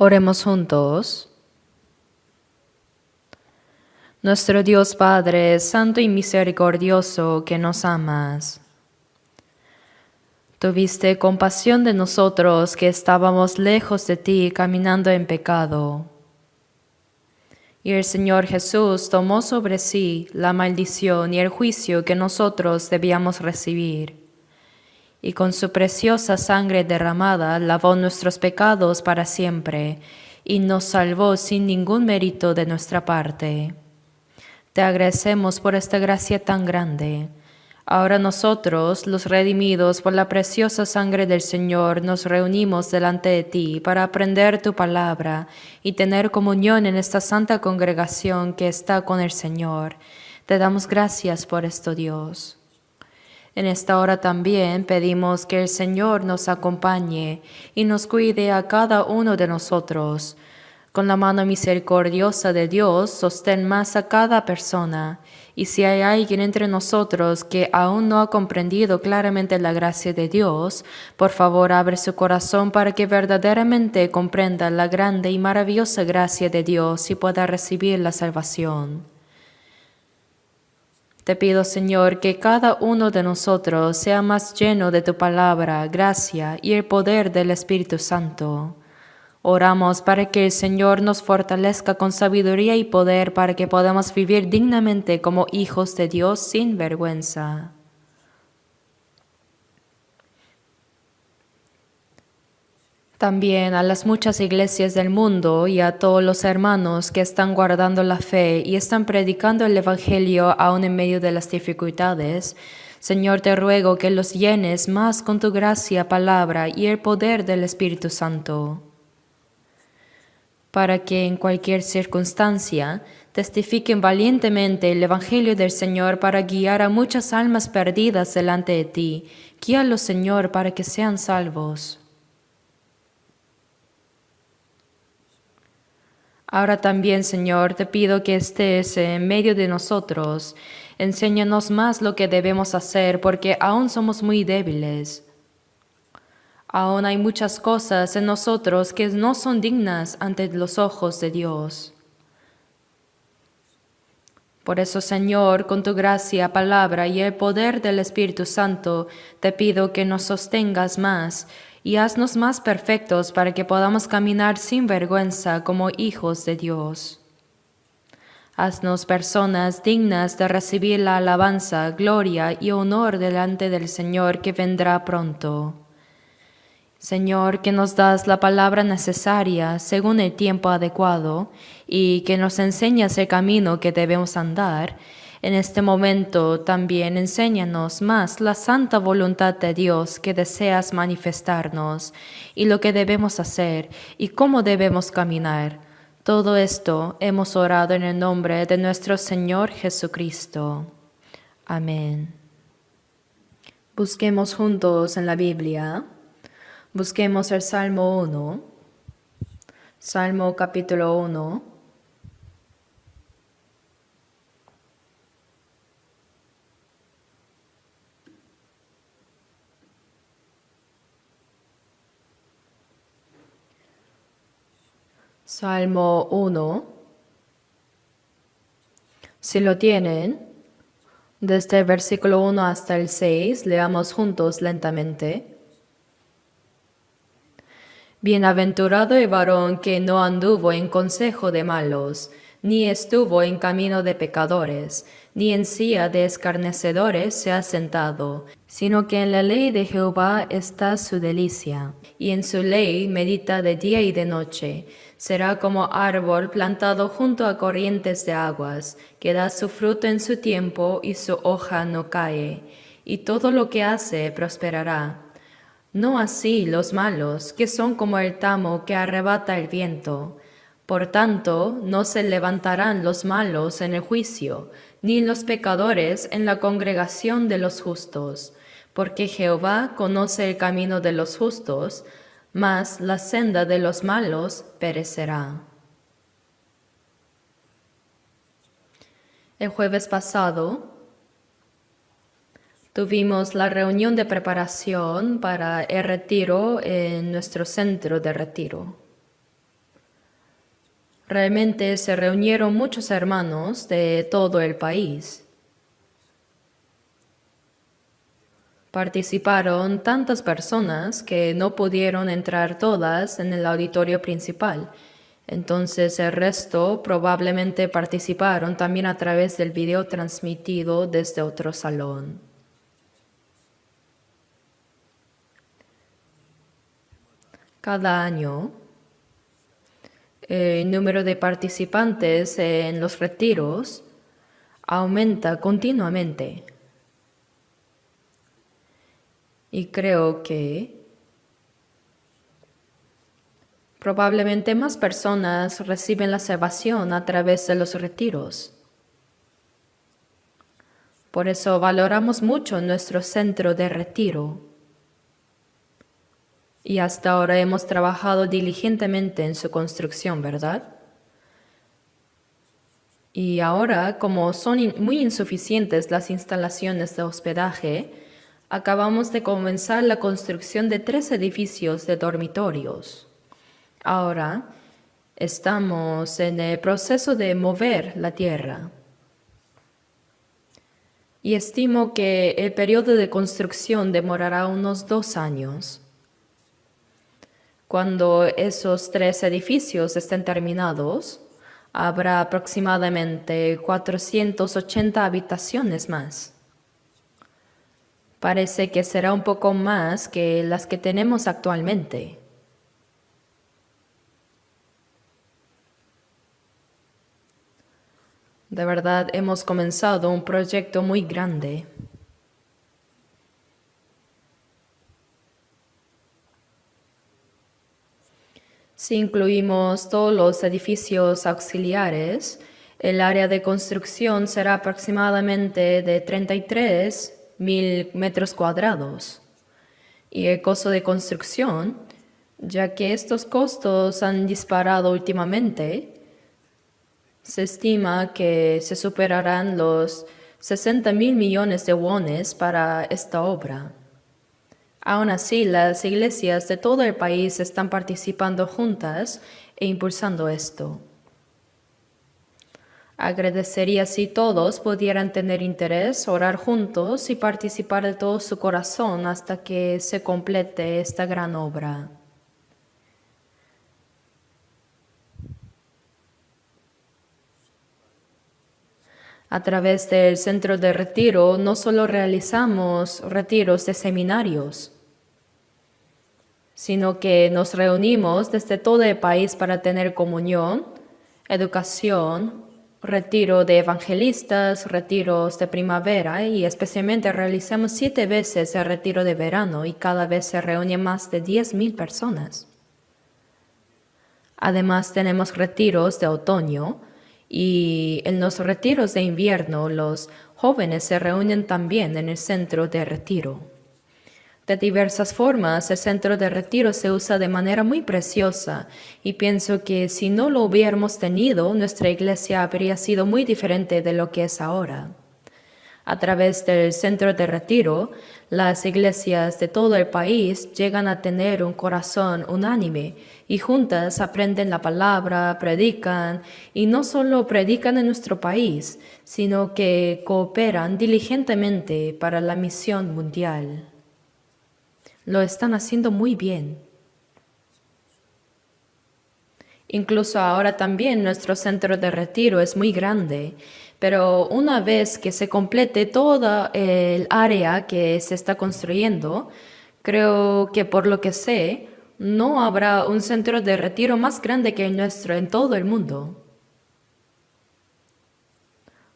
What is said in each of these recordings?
Oremos juntos. Nuestro Dios Padre, santo y misericordioso, que nos amas. Tuviste compasión de nosotros que estábamos lejos de ti caminando en pecado. Y el Señor Jesús tomó sobre sí la maldición y el juicio que nosotros debíamos recibir. Y con su preciosa sangre derramada lavó nuestros pecados para siempre y nos salvó sin ningún mérito de nuestra parte. Te agradecemos por esta gracia tan grande. Ahora nosotros, los redimidos por la preciosa sangre del Señor, nos reunimos delante de ti para aprender tu palabra y tener comunión en esta santa congregación que está con el Señor. Te damos gracias por esto, Dios. En esta hora también pedimos que el Señor nos acompañe y nos cuide a cada uno de nosotros. Con la mano misericordiosa de Dios, sostén más a cada persona. Y si hay alguien entre nosotros que aún no ha comprendido claramente la gracia de Dios, por favor abre su corazón para que verdaderamente comprenda la grande y maravillosa gracia de Dios y pueda recibir la salvación. Te pido, Señor, que cada uno de nosotros sea más lleno de tu palabra, gracia y el poder del Espíritu Santo. Oramos para que el Señor nos fortalezca con sabiduría y poder para que podamos vivir dignamente como hijos de Dios sin vergüenza. También a las muchas iglesias del mundo y a todos los hermanos que están guardando la fe y están predicando el Evangelio aún en medio de las dificultades, Señor, te ruego que los llenes más con tu gracia, palabra y el poder del Espíritu Santo, para que en cualquier circunstancia testifiquen valientemente el Evangelio del Señor para guiar a muchas almas perdidas delante de ti. Guíalos, Señor, para que sean salvos. Ahora también, Señor, te pido que estés en medio de nosotros. Enséñanos más lo que debemos hacer, porque aún somos muy débiles. Aún hay muchas cosas en nosotros que no son dignas ante los ojos de Dios. Por eso, Señor, con tu gracia, palabra y el poder del Espíritu Santo, te pido que nos sostengas más y haznos más perfectos para que podamos caminar sin vergüenza como hijos de Dios. Haznos personas dignas de recibir la alabanza, gloria y honor delante del Señor que vendrá pronto. Señor, que nos das la palabra necesaria según el tiempo adecuado y que nos enseñas el camino que debemos andar, en este momento también enséñanos más la santa voluntad de Dios que deseas manifestarnos y lo que debemos hacer y cómo debemos caminar. Todo esto hemos orado en el nombre de nuestro Señor Jesucristo. Amén. Busquemos juntos en la Biblia. Busquemos el Salmo 1, Salmo capítulo 1. Salmo 1. Si lo tienen, desde el versículo 1 hasta el 6, leamos juntos lentamente. Bienaventurado el varón que no anduvo en consejo de malos, ni estuvo en camino de pecadores, ni en silla de escarnecedores se ha sentado, sino que en la ley de Jehová está su delicia, y en su ley medita de día y de noche. Será como árbol plantado junto a corrientes de aguas, que da su fruto en su tiempo y su hoja no cae, y todo lo que hace prosperará. No así los malos, que son como el tamo que arrebata el viento. Por tanto, no se levantarán los malos en el juicio, ni los pecadores en la congregación de los justos, porque Jehová conoce el camino de los justos, mas la senda de los malos perecerá. El jueves pasado tuvimos la reunión de preparación para el retiro en nuestro centro de retiro. Realmente se reunieron muchos hermanos de todo el país. Participaron tantas personas que no pudieron entrar todas en el auditorio principal. Entonces el resto probablemente participaron también a través del video transmitido desde otro salón. Cada año, el número de participantes en los retiros aumenta continuamente. Y creo que probablemente más personas reciben la salvación a través de los retiros. Por eso valoramos mucho nuestro centro de retiro. Y hasta ahora hemos trabajado diligentemente en su construcción, ¿verdad? Y ahora, como son muy insuficientes las instalaciones de hospedaje, acabamos de comenzar la construcción de 3 edificios de dormitorios. Ahora estamos en el proceso de mover la tierra. Y estimo que el periodo de construcción demorará unos 2 años. Cuando esos 3 edificios estén terminados, habrá aproximadamente 480 habitaciones más. Parece que será un poco más que las que tenemos actualmente. De verdad, hemos comenzado un proyecto muy grande. Si incluimos todos los edificios auxiliares, el área de construcción será aproximadamente de 33.000 metros cuadrados. Y el costo de construcción, ya que estos costos han disparado últimamente, se estima que se superarán los 60.000 millones de wones para esta obra. Aún así, las iglesias de todo el país están participando juntas e impulsando esto. Agradecería si todos pudieran tener interés, orar juntos y participar de todo su corazón hasta que se complete esta gran obra. A través del centro de retiro no solo realizamos retiros de seminarios, sino que nos reunimos desde todo el país para tener comunión, educación, retiro de evangelistas, retiros de primavera y especialmente realizamos 7 veces el retiro de verano y cada vez se reúnen más de 10.000 personas. Además tenemos retiros de otoño y en los retiros de invierno los jóvenes se reúnen también en el centro de retiro. De diversas formas, el centro de retiro se usa de manera muy preciosa y pienso que si no lo hubiéramos tenido, nuestra iglesia habría sido muy diferente de lo que es ahora. A través del centro de retiro, las iglesias de todo el país llegan a tener un corazón unánime y juntas aprenden la palabra, predican y no solo predican en nuestro país, sino que cooperan diligentemente para la misión mundial. Lo están haciendo muy bien. Incluso ahora también nuestro centro de retiro es muy grande, pero una vez que se complete toda el área que se está construyendo, creo que por lo que sé, no habrá un centro de retiro más grande que el nuestro en todo el mundo.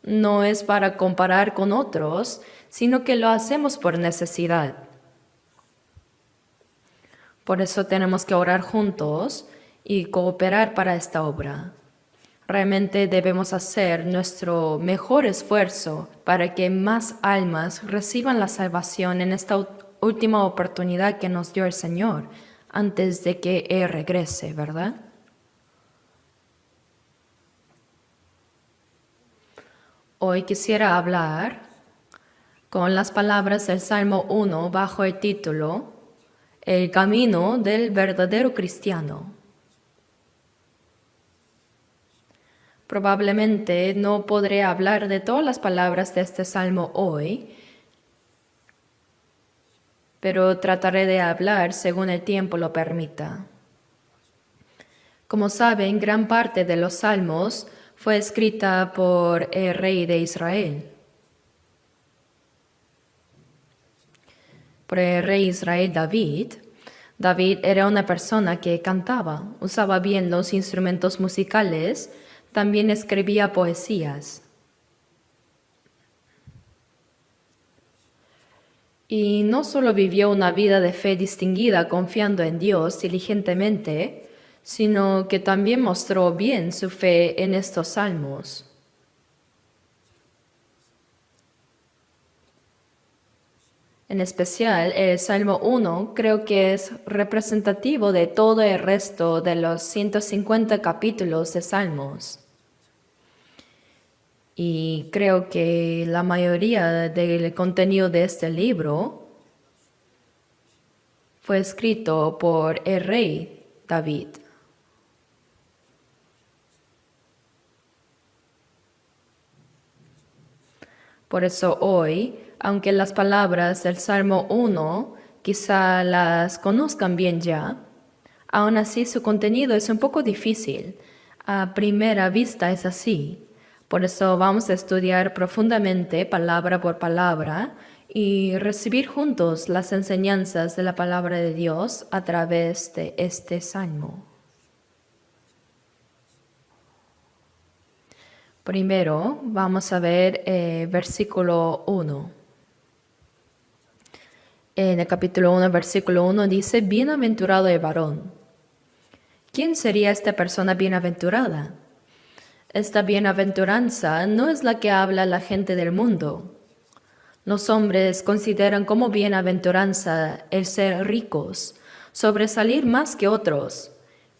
No es para comparar con otros, sino que lo hacemos por necesidad. Por eso tenemos que orar juntos y cooperar para esta obra. Realmente debemos hacer nuestro mejor esfuerzo para que más almas reciban la salvación en esta última oportunidad que nos dio el Señor antes de que Él regrese, ¿verdad? Hoy quisiera hablar con las palabras del Salmo 1 bajo el título El camino del verdadero cristiano. Probablemente no podré hablar de todas las palabras de este salmo hoy, pero trataré de hablar según el tiempo lo permita. Como saben, gran parte de los salmos fue escrita por el rey de Israel. Por el rey Israel David. David era una persona que cantaba, usaba bien los instrumentos musicales, también escribía poesías. Y no solo vivió una vida de fe distinguida confiando en Dios diligentemente, sino que también mostró bien su fe en estos salmos. En especial, el Salmo 1 creo que es representativo de todo el resto de los 150 capítulos de Salmos. Y creo que la mayoría del contenido de este libro fue escrito por el rey David. Por eso hoy, aunque las palabras del Salmo 1 quizá las conozcan bien ya, aún así su contenido es un poco difícil. A primera vista es así. Por eso vamos a estudiar profundamente palabra por palabra y recibir juntos las enseñanzas de la palabra de Dios a través de este salmo. Primero vamos a ver versículo 1. En el capítulo 1, versículo 1 dice, bienaventurado el varón. ¿Quién sería esta persona bienaventurada? Esta bienaventuranza no es la que habla la gente del mundo. Los hombres consideran como bienaventuranza el ser ricos, sobresalir más que otros,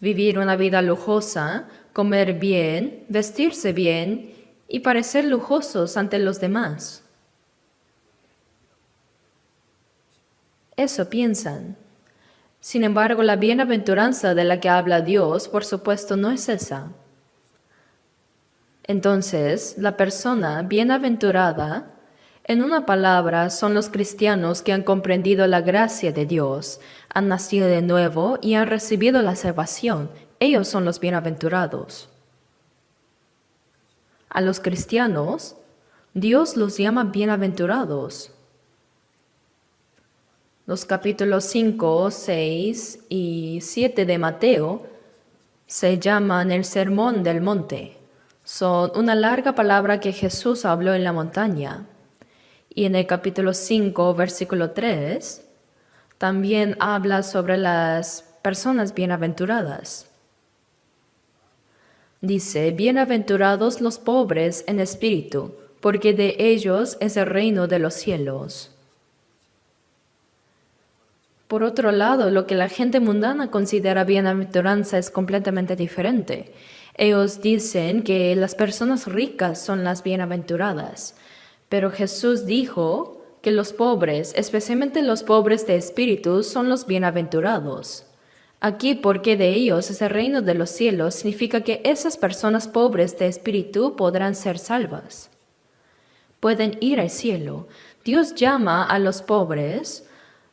vivir una vida lujosa, comer bien, vestirse bien y parecer lujosos ante los demás. Eso piensan. Sin embargo, la bienaventuranza de la que habla Dios, por supuesto, no es esa. Entonces, la persona bienaventurada, en una palabra, son los cristianos que han comprendido la gracia de Dios, han nacido de nuevo y han recibido la salvación. Ellos son los bienaventurados. A los cristianos, Dios los llama bienaventurados. Los capítulos 5, 6 y 7 de Mateo se llaman el Sermón del Monte. Son una larga palabra que Jesús habló en la montaña. Y en el capítulo 5, versículo 3, también habla sobre las personas bienaventuradas. Dice, bienaventurados los pobres en espíritu, porque de ellos es el reino de los cielos. Por otro lado, lo que la gente mundana considera bienaventuranza es completamente diferente. Ellos dicen que las personas ricas son las bienaventuradas, pero Jesús dijo que los pobres, especialmente los pobres de espíritu, son los bienaventurados. Aquí, porque de ellos es el reino de los cielos, significa que esas personas pobres de espíritu podrán ser salvas. Pueden ir al cielo. Dios llama a los pobres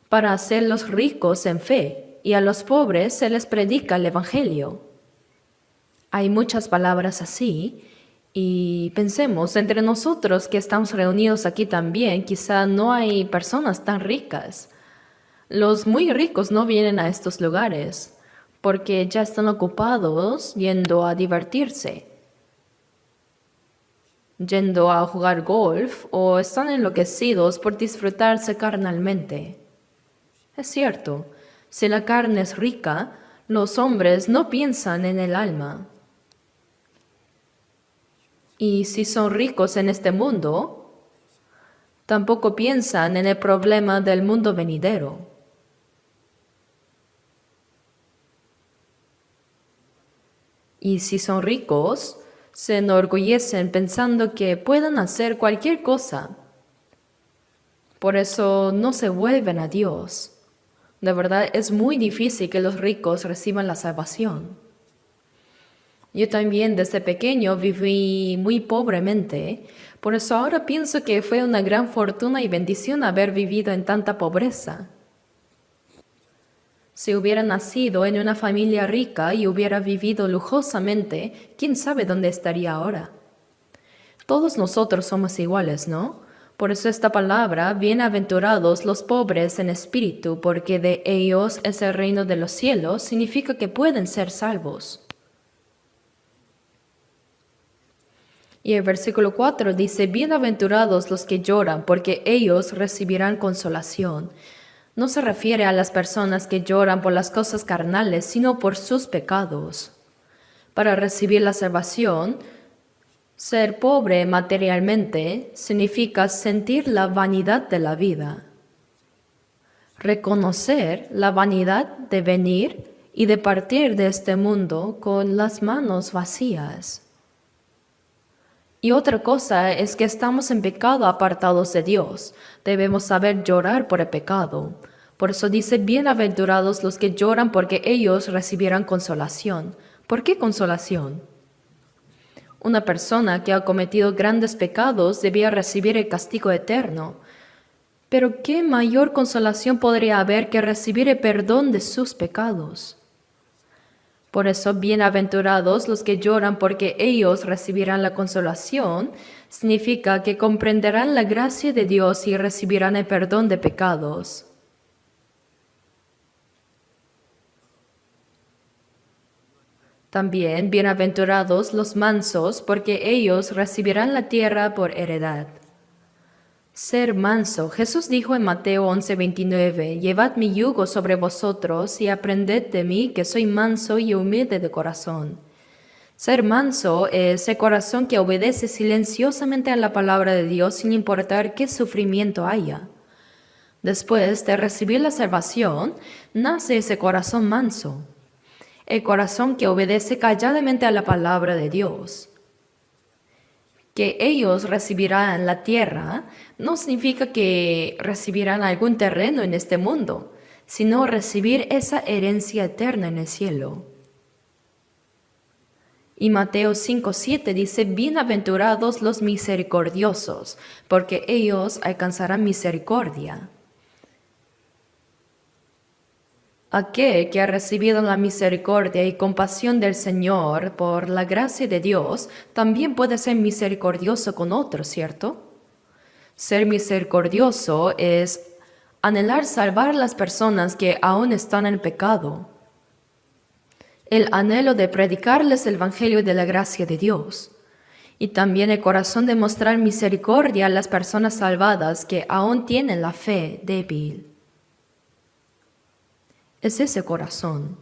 para hacerlos ricos en fe, y a los pobres se les predica el Evangelio. Hay muchas palabras así, y pensemos, entre nosotros que estamos reunidos aquí también, quizá no hay personas tan ricas. Los muy ricos no vienen a estos lugares, porque ya están ocupados yendo a divertirse, yendo a jugar golf, o están enloquecidos por disfrutarse carnalmente. Es cierto, si la carne es rica, los hombres no piensan en el alma. Y si son ricos en este mundo, tampoco piensan en el problema del mundo venidero. Y si son ricos, se enorgullecen pensando que pueden hacer cualquier cosa. Por eso no se vuelven a Dios. De verdad es muy difícil que los ricos reciban la salvación. Yo también desde pequeño viví muy pobremente, por eso ahora pienso que fue una gran fortuna y bendición haber vivido en tanta pobreza. Si hubiera nacido en una familia rica y hubiera vivido lujosamente, quién sabe dónde estaría ahora. Todos nosotros somos iguales, ¿no? Por eso esta palabra, bienaventurados los pobres en espíritu, porque de ellos es el reino de los cielos, significa que pueden ser salvos. Y el versículo 4 dice, bienaventurados los que lloran, porque ellos recibirán consolación. No se refiere a las personas que lloran por las cosas carnales, sino por sus pecados. Para recibir la salvación, ser pobre materialmente significa sentir la vanidad de la vida, reconocer la vanidad de venir y de partir de este mundo con las manos vacías. Y otra cosa es que estamos en pecado apartados de Dios. Debemos saber llorar por el pecado. Por eso dice, bienaventurados los que lloran porque ellos recibirán consolación. ¿Por qué consolación? Una persona que ha cometido grandes pecados debía recibir el castigo eterno. Pero ¿qué mayor consolación podría haber que recibir el perdón de sus pecados? Por eso, bienaventurados los que lloran porque ellos recibirán la consolación, significa que comprenderán la gracia de Dios y recibirán el perdón de pecados. También, bienaventurados los mansos porque ellos recibirán la tierra por heredad. Ser manso. Jesús dijo en Mateo 11:29, llevad mi yugo sobre vosotros y aprended de mí que soy manso y humilde de corazón. Ser manso es el corazón que obedece silenciosamente a la palabra de Dios sin importar qué sufrimiento haya. Después de recibir la salvación, nace ese corazón manso, el corazón que obedece calladamente a la palabra de Dios. Que ellos recibirán la tierra no significa que recibirán algún terreno en este mundo, sino recibir esa herencia eterna en el cielo. Y Mateo 5:7 dice, bienaventurados los misericordiosos, porque ellos alcanzarán misericordia. Aquel que ha recibido la misericordia y compasión del Señor por la gracia de Dios, también puede ser misericordioso con otros, ¿cierto? Ser misericordioso es anhelar salvar a las personas que aún están en pecado. El anhelo de predicarles el Evangelio de la gracia de Dios. Y también el corazón de mostrar misericordia a las personas salvadas que aún tienen la fe débil. Es ese corazón.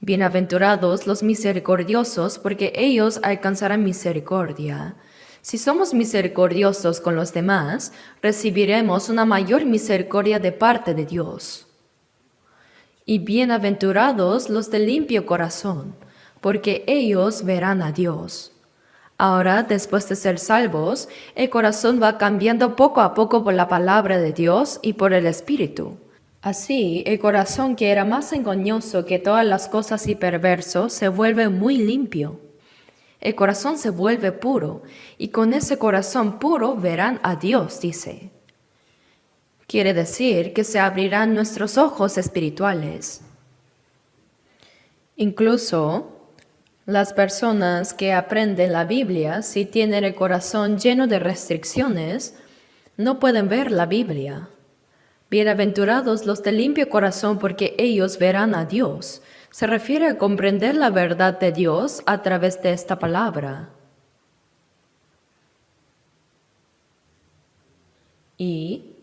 Bienaventurados los misericordiosos, porque ellos alcanzarán misericordia. Si somos misericordiosos con los demás, recibiremos una mayor misericordia de parte de Dios. Y bienaventurados los de limpio corazón, porque ellos verán a Dios. Ahora, después de ser salvos, el corazón va cambiando poco a poco por la palabra de Dios y por el Espíritu. Así, el corazón que era más engañoso que todas las cosas y perverso se vuelve muy limpio. El corazón se vuelve puro, y con ese corazón puro verán a Dios, dice. Quiere decir que se abrirán nuestros ojos espirituales. Incluso, las personas que aprenden la Biblia, si tienen el corazón lleno de restricciones, no pueden ver la Biblia. Bienaventurados los de limpio corazón, porque ellos verán a Dios. Se refiere a comprender la verdad de Dios a través de esta palabra. Y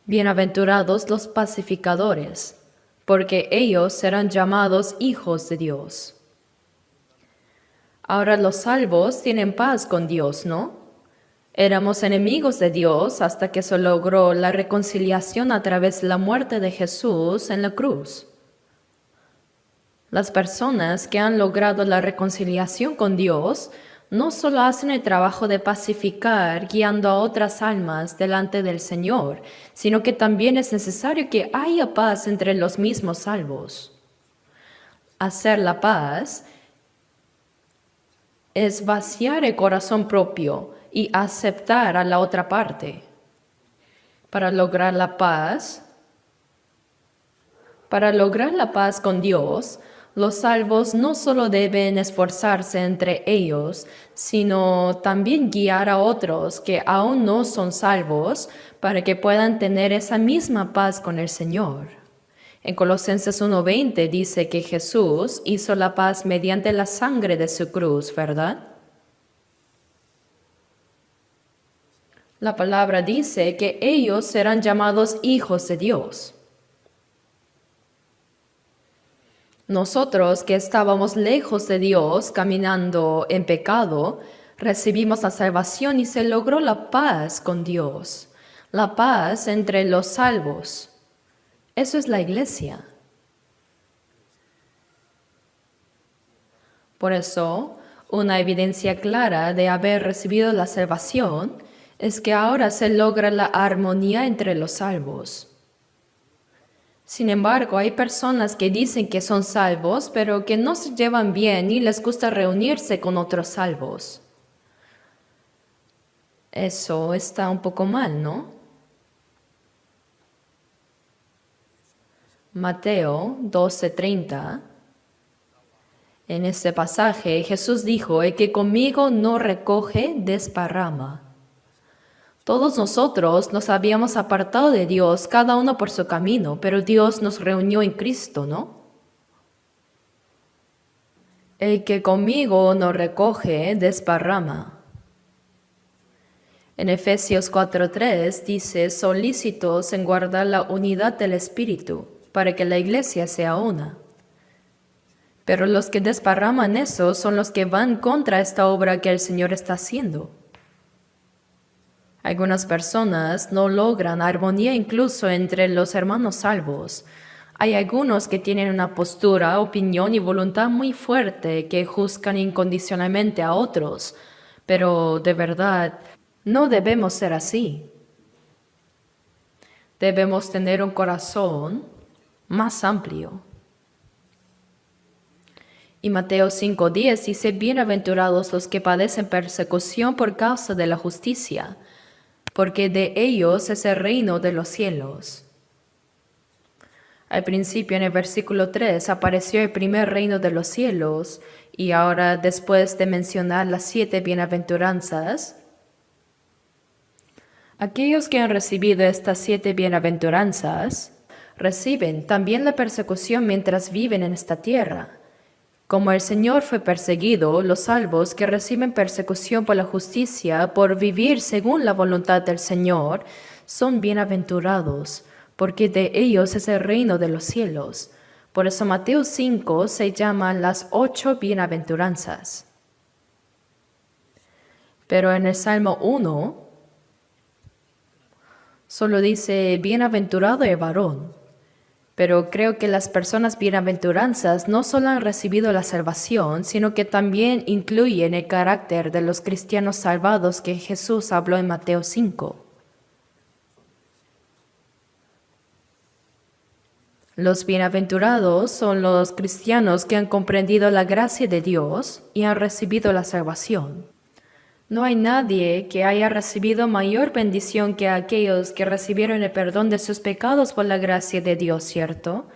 bienaventurados los pacificadores, porque ellos serán llamados hijos de Dios. Ahora los salvos tienen paz con Dios, ¿no? Éramos enemigos de Dios hasta que se logró la reconciliación a través de la muerte de Jesús en la cruz. Las personas que han logrado la reconciliación con Dios no solo hacen el trabajo de pacificar, guiando a otras almas delante del Señor, sino que también es necesario que haya paz entre los mismos salvos. Hacer la paz es vaciar el corazón propio y aceptar a la otra parte. Para lograr la paz con Dios, los salvos no solo deben esforzarse entre ellos, sino también guiar a otros que aún no son salvos para que puedan tener esa misma paz con el Señor. En Colosenses 1:20 dice que Jesús hizo la paz mediante la sangre de su cruz, ¿verdad? La palabra dice que ellos serán llamados hijos de Dios. Nosotros que estábamos lejos de Dios, caminando en pecado, recibimos la salvación y se logró la paz con Dios, la paz entre los salvos. Eso es la iglesia. Por eso, una evidencia clara de haber recibido la salvación es que ahora se logra la armonía entre los salvos. Sin embargo, hay personas que dicen que son salvos, pero que no se llevan bien y les gusta reunirse con otros salvos. Eso está un poco mal, ¿no? Mateo 12:30. En este pasaje, Jesús dijo: el que conmigo no recoge, desparrama. Todos nosotros nos habíamos apartado de Dios, cada uno por su camino, pero Dios nos reunió en Cristo, ¿no? El que conmigo no recoge, desparrama. En Efesios 4:3 dice: solícitos en guardar la unidad del Espíritu, para que la iglesia sea una. Pero los que desparraman eso son los que van contra esta obra que el Señor está haciendo. Algunas personas no logran armonía incluso entre los hermanos salvos. Hay algunos que tienen una postura, opinión y voluntad muy fuerte que juzgan incondicionalmente a otros, pero de verdad no debemos ser así. Debemos tener un corazón más amplio. Y Mateo 5:10 dice: bienaventurados los que padecen persecución por causa de la justicia, porque de ellos es el reino de los cielos. Al principio, en el versículo 3, apareció el primer reino de los cielos, y ahora, después de mencionar las 7 bienaventuranzas, aquellos que han recibido estas 7 bienaventuranzas reciben también la persecución mientras viven en esta tierra. Como el Señor fue perseguido, los salvos que reciben persecución por la justicia, por vivir según la voluntad del Señor, son bienaventurados, porque de ellos es el reino de los cielos. Por eso Mateo 5 se llama las 8 bienaventuranzas. Pero en el Salmo 1 solo dice: bienaventurado el varón. Pero creo que las personas bienaventuranzas no solo han recibido la salvación, sino que también incluyen el carácter de los cristianos salvados que Jesús habló en Mateo 5. Los bienaventurados son los cristianos que han comprendido la gracia de Dios y han recibido la salvación. No hay nadie que haya recibido mayor bendición que aquellos que recibieron el perdón de sus pecados por la gracia de Dios, ¿cierto?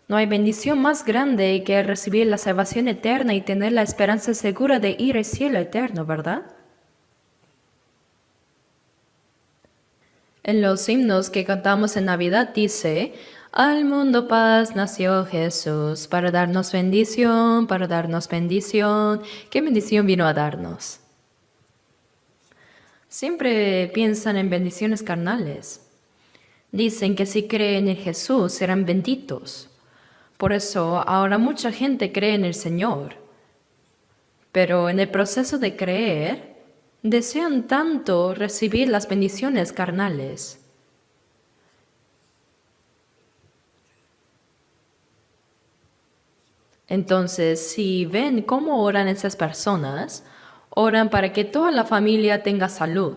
No hay bendición más grande que recibir la salvación eterna y tener la esperanza segura de ir al cielo eterno, ¿verdad? En los himnos que cantamos en Navidad dice: al mundo paz nació Jesús, para darnos bendición, para darnos bendición. ¿Qué bendición vino a darnos? Siempre piensan en bendiciones carnales. Dicen que si creen en Jesús serán benditos. Por eso ahora mucha gente cree en el Señor. Pero en el proceso de creer, desean tanto recibir las bendiciones carnales. Entonces, si ven cómo oran esas personas, Oran para que toda la familia tenga salud,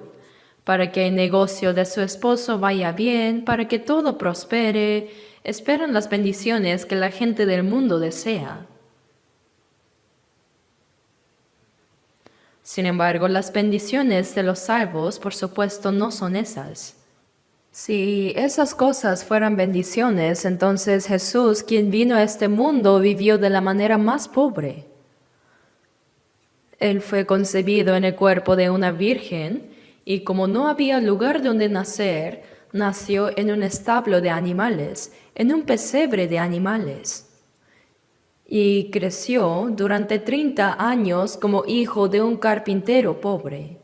para que el negocio de su esposo vaya bien, para que todo prospere. Esperan las bendiciones que la gente del mundo desea. Sin embargo, las bendiciones de los salvos, por supuesto, no son esas. Si esas cosas fueran bendiciones, entonces Jesús, quien vino a este mundo, vivió de la manera más pobre. Él fue concebido en el cuerpo de una virgen y como no había lugar donde nacer, nació en un establo de animales, en un pesebre de animales. Y creció durante 30 años como hijo de un carpintero pobre.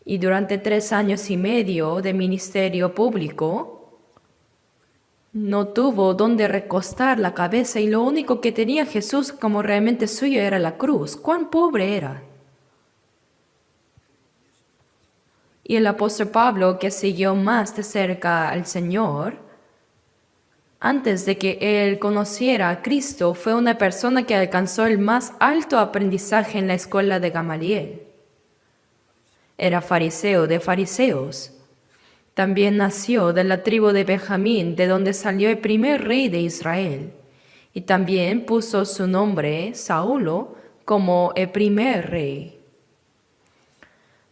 Y durante 3 años y medio de ministerio público, no tuvo donde recostar la cabeza y lo único que tenía Jesús como realmente suyo era la cruz. ¡Cuán pobre era! Y el apóstol Pablo, que siguió más de cerca al Señor, antes de que él conociera a Cristo, fue una persona que alcanzó el más alto aprendizaje en la escuela de Gamaliel. Era fariseo de fariseos. También nació de la tribu de Benjamín, de donde salió el primer rey de Israel. Y también puso su nombre, Saulo, como el primer rey.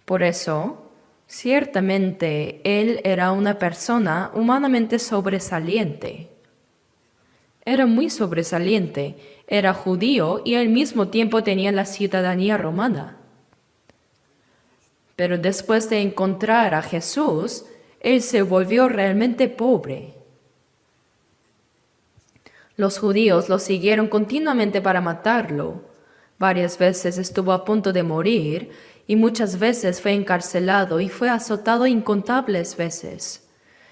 Por eso, ciertamente, él era una persona humanamente sobresaliente. Era muy sobresaliente, era judío y al mismo tiempo tenía la ciudadanía romana. Pero después de encontrar a Jesús, él se volvió realmente pobre. Los judíos lo siguieron continuamente para matarlo. Varias veces estuvo a punto de morir y muchas veces fue encarcelado y fue azotado incontables veces.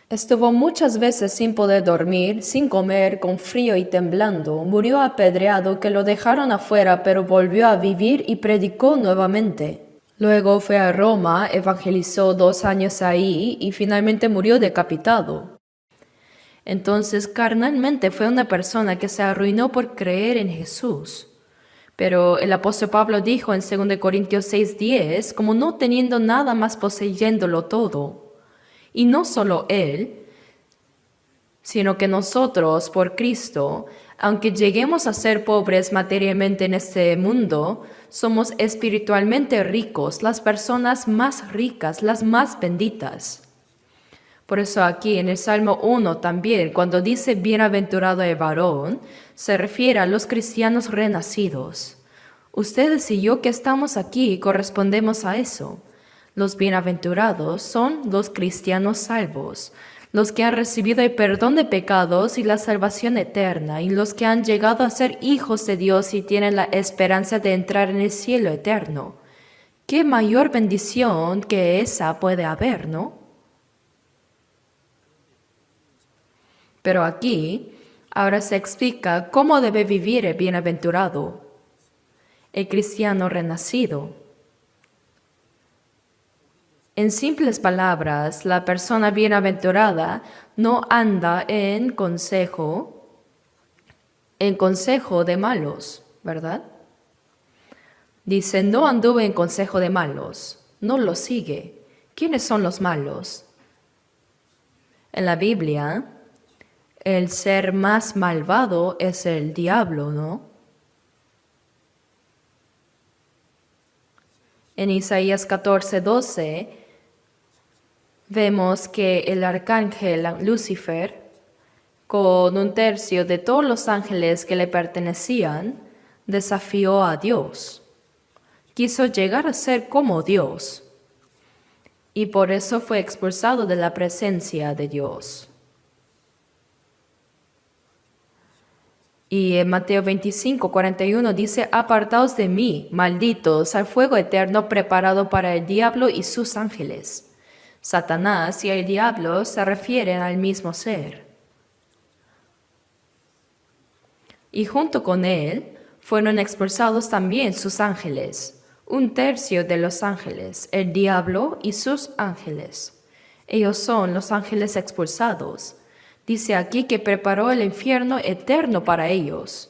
Estuvo muchas veces sin poder dormir, sin comer, con frío y temblando. Murió apedreado que lo dejaron afuera, pero volvió a vivir y predicó nuevamente. Luego fue a Roma, evangelizó 2 años ahí y finalmente murió decapitado. Entonces, carnalmente fue una persona que se arruinó por creer en Jesús. Pero el apóstol Pablo dijo en 2 Corintios 6:10, como no teniendo nada más poseyéndolo todo. Y no solo él, sino que nosotros, por Cristo, aunque lleguemos a ser pobres materialmente en este mundo, somos espiritualmente ricos, las personas más ricas, las más benditas. Por eso aquí en el Salmo 1 también, cuando dice bienaventurado el varón, se refiere a los cristianos renacidos. Ustedes y yo que estamos aquí correspondemos a eso. Los bienaventurados son los cristianos salvos, los que han recibido el perdón de pecados y la salvación eterna, y los que han llegado a ser hijos de Dios y tienen la esperanza de entrar en el cielo eterno. ¿Qué mayor bendición que esa puede haber, no? Pero aquí, ahora se explica cómo debe vivir el bienaventurado, el cristiano renacido. En simples palabras, la persona bienaventurada no anda en consejo de malos, ¿verdad? Dice, no anduve en consejo de malos, no lo sigue. ¿Quiénes son los malos? En la Biblia, el ser más malvado es el diablo, ¿no? En Isaías 14:12 vemos que el arcángel Lucifer, con 1/3 de todos los ángeles que le pertenecían, desafió a Dios. Quiso llegar a ser como Dios y por eso fue expulsado de la presencia de Dios. Y en Mateo 25:41 dice, apartaos de mí, malditos, al fuego eterno preparado para el diablo y sus ángeles. Satanás y el diablo se refieren al mismo ser. Y junto con él fueron expulsados también sus ángeles, 1/3 de los ángeles, el diablo y sus ángeles. Ellos son los ángeles expulsados. Dice aquí que preparó el infierno eterno para ellos.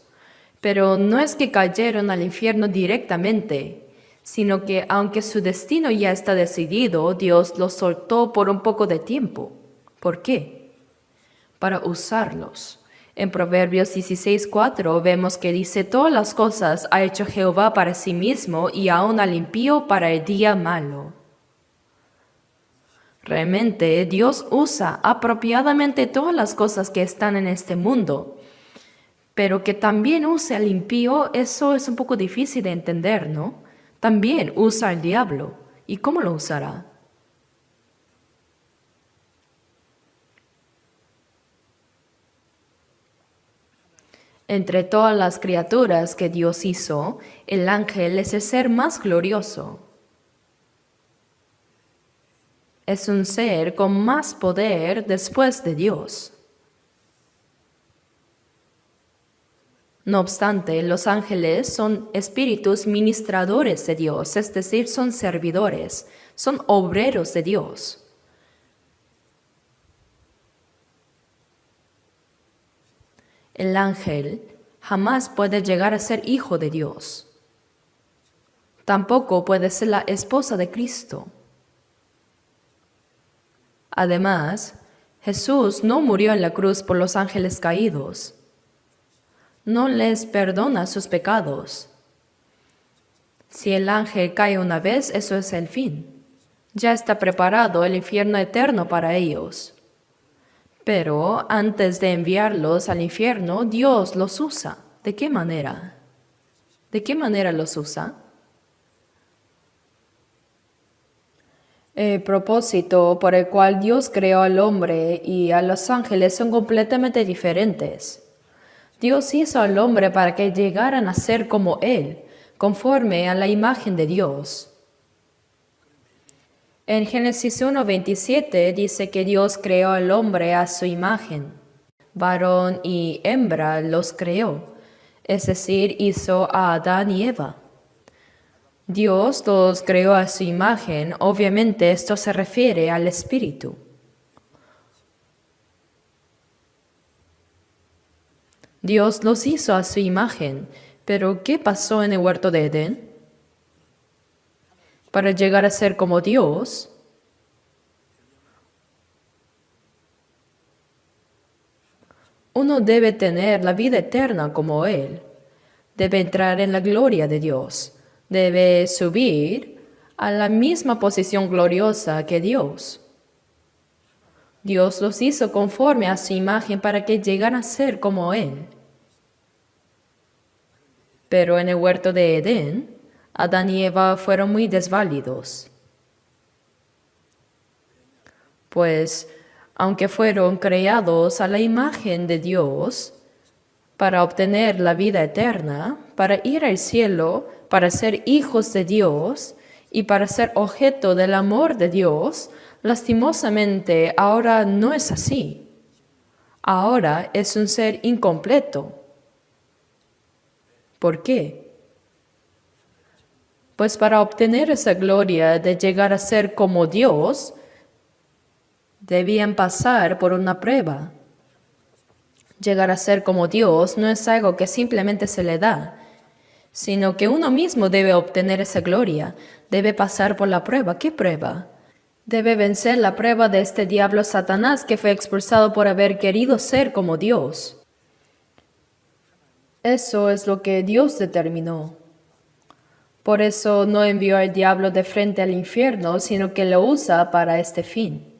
Pero no es que cayeron al infierno directamente, sino que aunque su destino ya está decidido, Dios los soltó por un poco de tiempo. ¿Por qué? Para usarlos. En Proverbios 16:4 vemos que dice: todas las cosas ha hecho Jehová para sí mismo, y aún al impío para el día malo. Realmente Dios usa apropiadamente todas las cosas que están en este mundo, pero que también use al impío, eso es un poco difícil de entender, ¿no? También usa al diablo. ¿Y cómo lo usará? Entre todas las criaturas que Dios hizo, el ángel es el ser más glorioso. Es un ser con más poder después de Dios. No obstante, los ángeles son espíritus ministradores de Dios, es decir, son servidores, son obreros de Dios. El ángel jamás puede llegar a ser hijo de Dios. Tampoco puede ser la esposa de Cristo. Además, Jesús no murió en la cruz por los ángeles caídos. No les perdona sus pecados. Si el ángel cae una vez, eso es el fin. Ya está preparado el infierno eterno para ellos. Pero antes de enviarlos al infierno, Dios los usa. ¿De qué manera? ¿De qué manera los usa? El propósito por el cual Dios creó al hombre y a los ángeles son completamente diferentes. Dios hizo al hombre para que llegaran a ser como Él, conforme a la imagen de Dios. En Génesis 1:27 dice que Dios creó al hombre a su imagen. Varón y hembra los creó, es decir, hizo a Adán y Eva. Dios los creó a su imagen, obviamente esto se refiere al Espíritu. Dios los hizo a su imagen, pero ¿qué pasó en el huerto de Edén? Para llegar a ser como Dios, uno debe tener la vida eterna como Él, debe entrar en la gloria de Dios, debe subir a la misma posición gloriosa que Dios. Dios los hizo conforme a su imagen para que llegaran a ser como Él. Pero en el huerto de Edén, Adán y Eva fueron muy desválidos. Pues, aunque fueron creados a la imagen de Dios, para obtener la vida eterna, para ir al cielo, para ser hijos de Dios y para ser objeto del amor de Dios, lastimosamente ahora no es así. Ahora es un ser incompleto. ¿Por qué? Pues para obtener esa gloria de llegar a ser como Dios, debían pasar por una prueba. Llegar a ser como Dios no es algo que simplemente se le da, sino que uno mismo debe obtener esa gloria, debe pasar por la prueba. ¿Qué prueba? Debe vencer la prueba de este diablo Satanás que fue expulsado por haber querido ser como Dios. Eso es lo que Dios determinó. Por eso no envió al diablo de frente al infierno, sino que lo usa para este fin.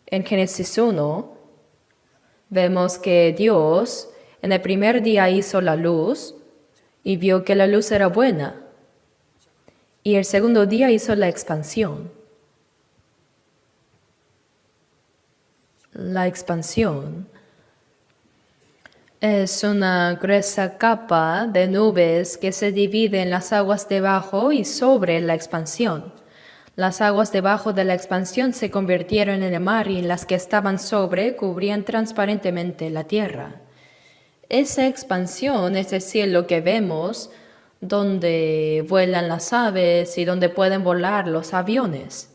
En Génesis 1 vemos que Dios en el primer día hizo la luz y vio que la luz era buena. Y el segundo día hizo la expansión. La expansión es una gruesa capa de nubes que se divide en las aguas debajo y sobre la expansión. Las aguas debajo de la expansión se convirtieron en el mar y las que estaban sobre cubrían transparentemente la tierra. Esa expansión es el cielo que vemos, donde vuelan las aves y donde pueden volar los aviones.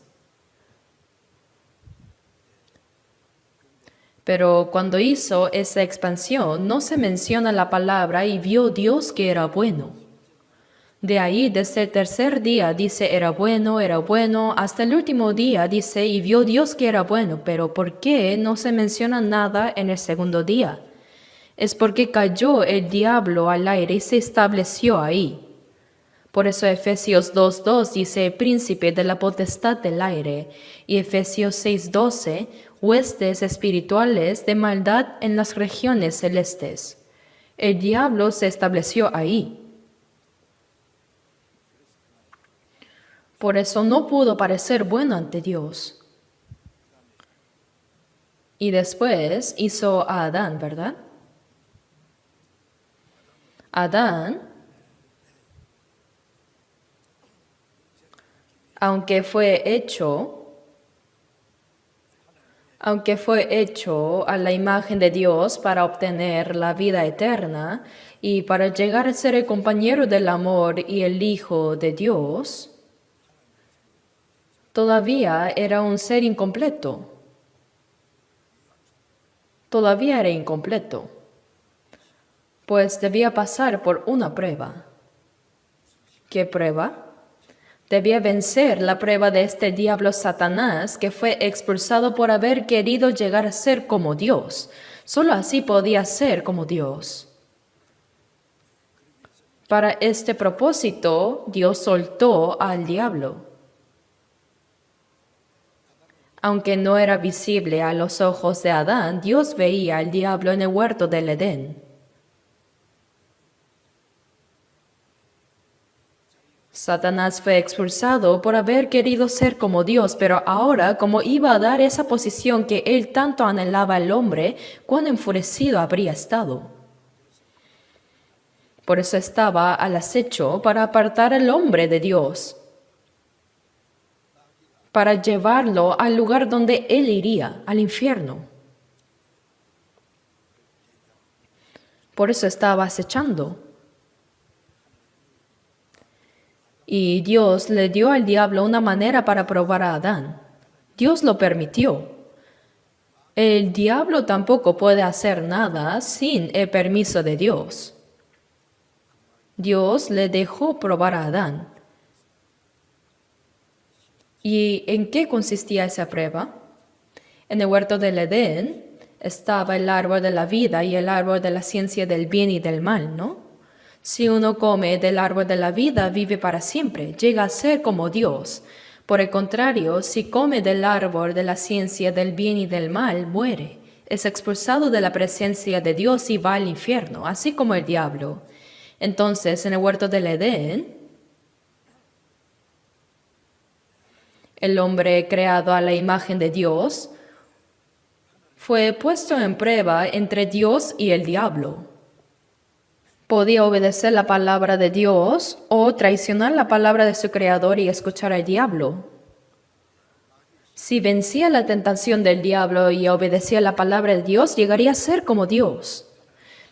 Pero cuando hizo esa expansión, no se menciona la palabra y vio Dios que era bueno. De ahí, desde el tercer día, dice era bueno, hasta el último día dice y vio Dios que era bueno. Pero ¿por qué no se menciona nada en el segundo día? Es porque cayó el diablo al aire y se estableció ahí. Por eso Efesios 2:2 dice príncipe de la potestad del aire y Efesios 6:12 huestes espirituales de maldad en las regiones celestes. El diablo se estableció ahí. Por eso no pudo parecer bueno ante Dios. Y después hizo a Adán, ¿verdad? Adán, aunque fue hecho a la imagen de Dios para obtener la vida eterna y para llegar a ser el compañero del amor y el Hijo de Dios, todavía era un ser incompleto. Todavía era incompleto, pues debía pasar por una prueba. ¿Qué prueba? Debía vencer la prueba de este diablo Satanás que fue expulsado por haber querido llegar a ser como Dios. Solo así podía ser como Dios. Para este propósito, Dios soltó al diablo. Aunque no era visible a los ojos de Adán, Dios veía al diablo en el huerto del Edén. Satanás fue expulsado por haber querido ser como Dios, pero ahora, como iba a dar esa posición que él tanto anhelaba al hombre, cuán enfurecido habría estado. Por eso estaba al acecho para apartar al hombre de Dios, para llevarlo al lugar donde él iría, al infierno. Por eso estaba acechando. Y Dios le dio al diablo una manera para probar a Adán. Dios lo permitió. El diablo tampoco puede hacer nada sin el permiso de Dios. Dios le dejó probar a Adán. ¿Y en qué consistía esa prueba? En el huerto del Edén estaba el árbol de la vida y el árbol de la ciencia del bien y del mal, ¿no? Si uno come del árbol de la vida, vive para siempre, llega a ser como Dios. Por el contrario, si come del árbol de la ciencia del bien y del mal, muere. Es expulsado de la presencia de Dios y va al infierno, así como el diablo. Entonces, en el huerto del Edén, el hombre creado a la imagen de Dios fue puesto en prueba entre Dios y el diablo. Podía obedecer la palabra de Dios o traicionar la palabra de su Creador y escuchar al diablo. Si vencía la tentación del diablo y obedecía la palabra de Dios, llegaría a ser como Dios.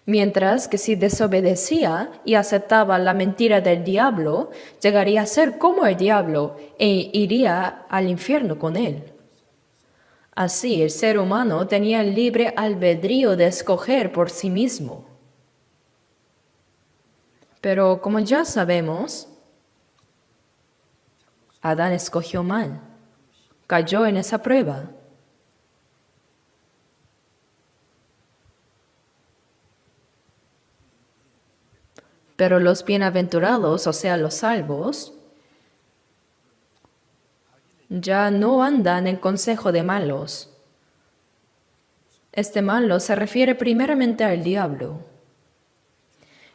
Mientras que si desobedecía y aceptaba la mentira del diablo, llegaría a ser como el diablo e iría al infierno con él. Así, el ser humano tenía el libre albedrío de escoger por sí mismo. Pero como ya sabemos, Adán escogió mal, cayó en esa prueba. Pero los bienaventurados, o sea, los salvos, ya no andan en consejo de malos. Este malo se refiere primeramente al diablo.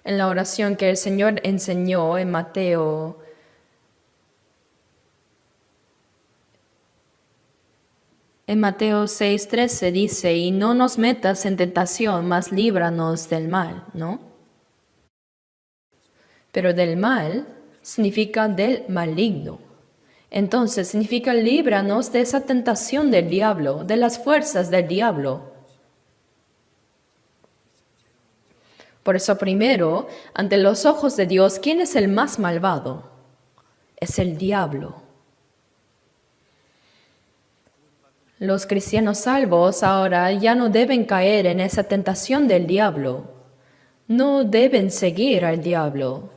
En la oración que el Señor enseñó en Mateo 6:13 dice, y no nos metas en tentación, mas líbranos del mal, ¿no? Pero del mal significa del maligno. Entonces significa líbranos de esa tentación del diablo, de las fuerzas del diablo. Por eso primero, ante los ojos de Dios, ¿quién es el más malvado? Es el diablo. Los cristianos salvos ahora ya no deben caer en esa tentación del diablo. No deben seguir al diablo.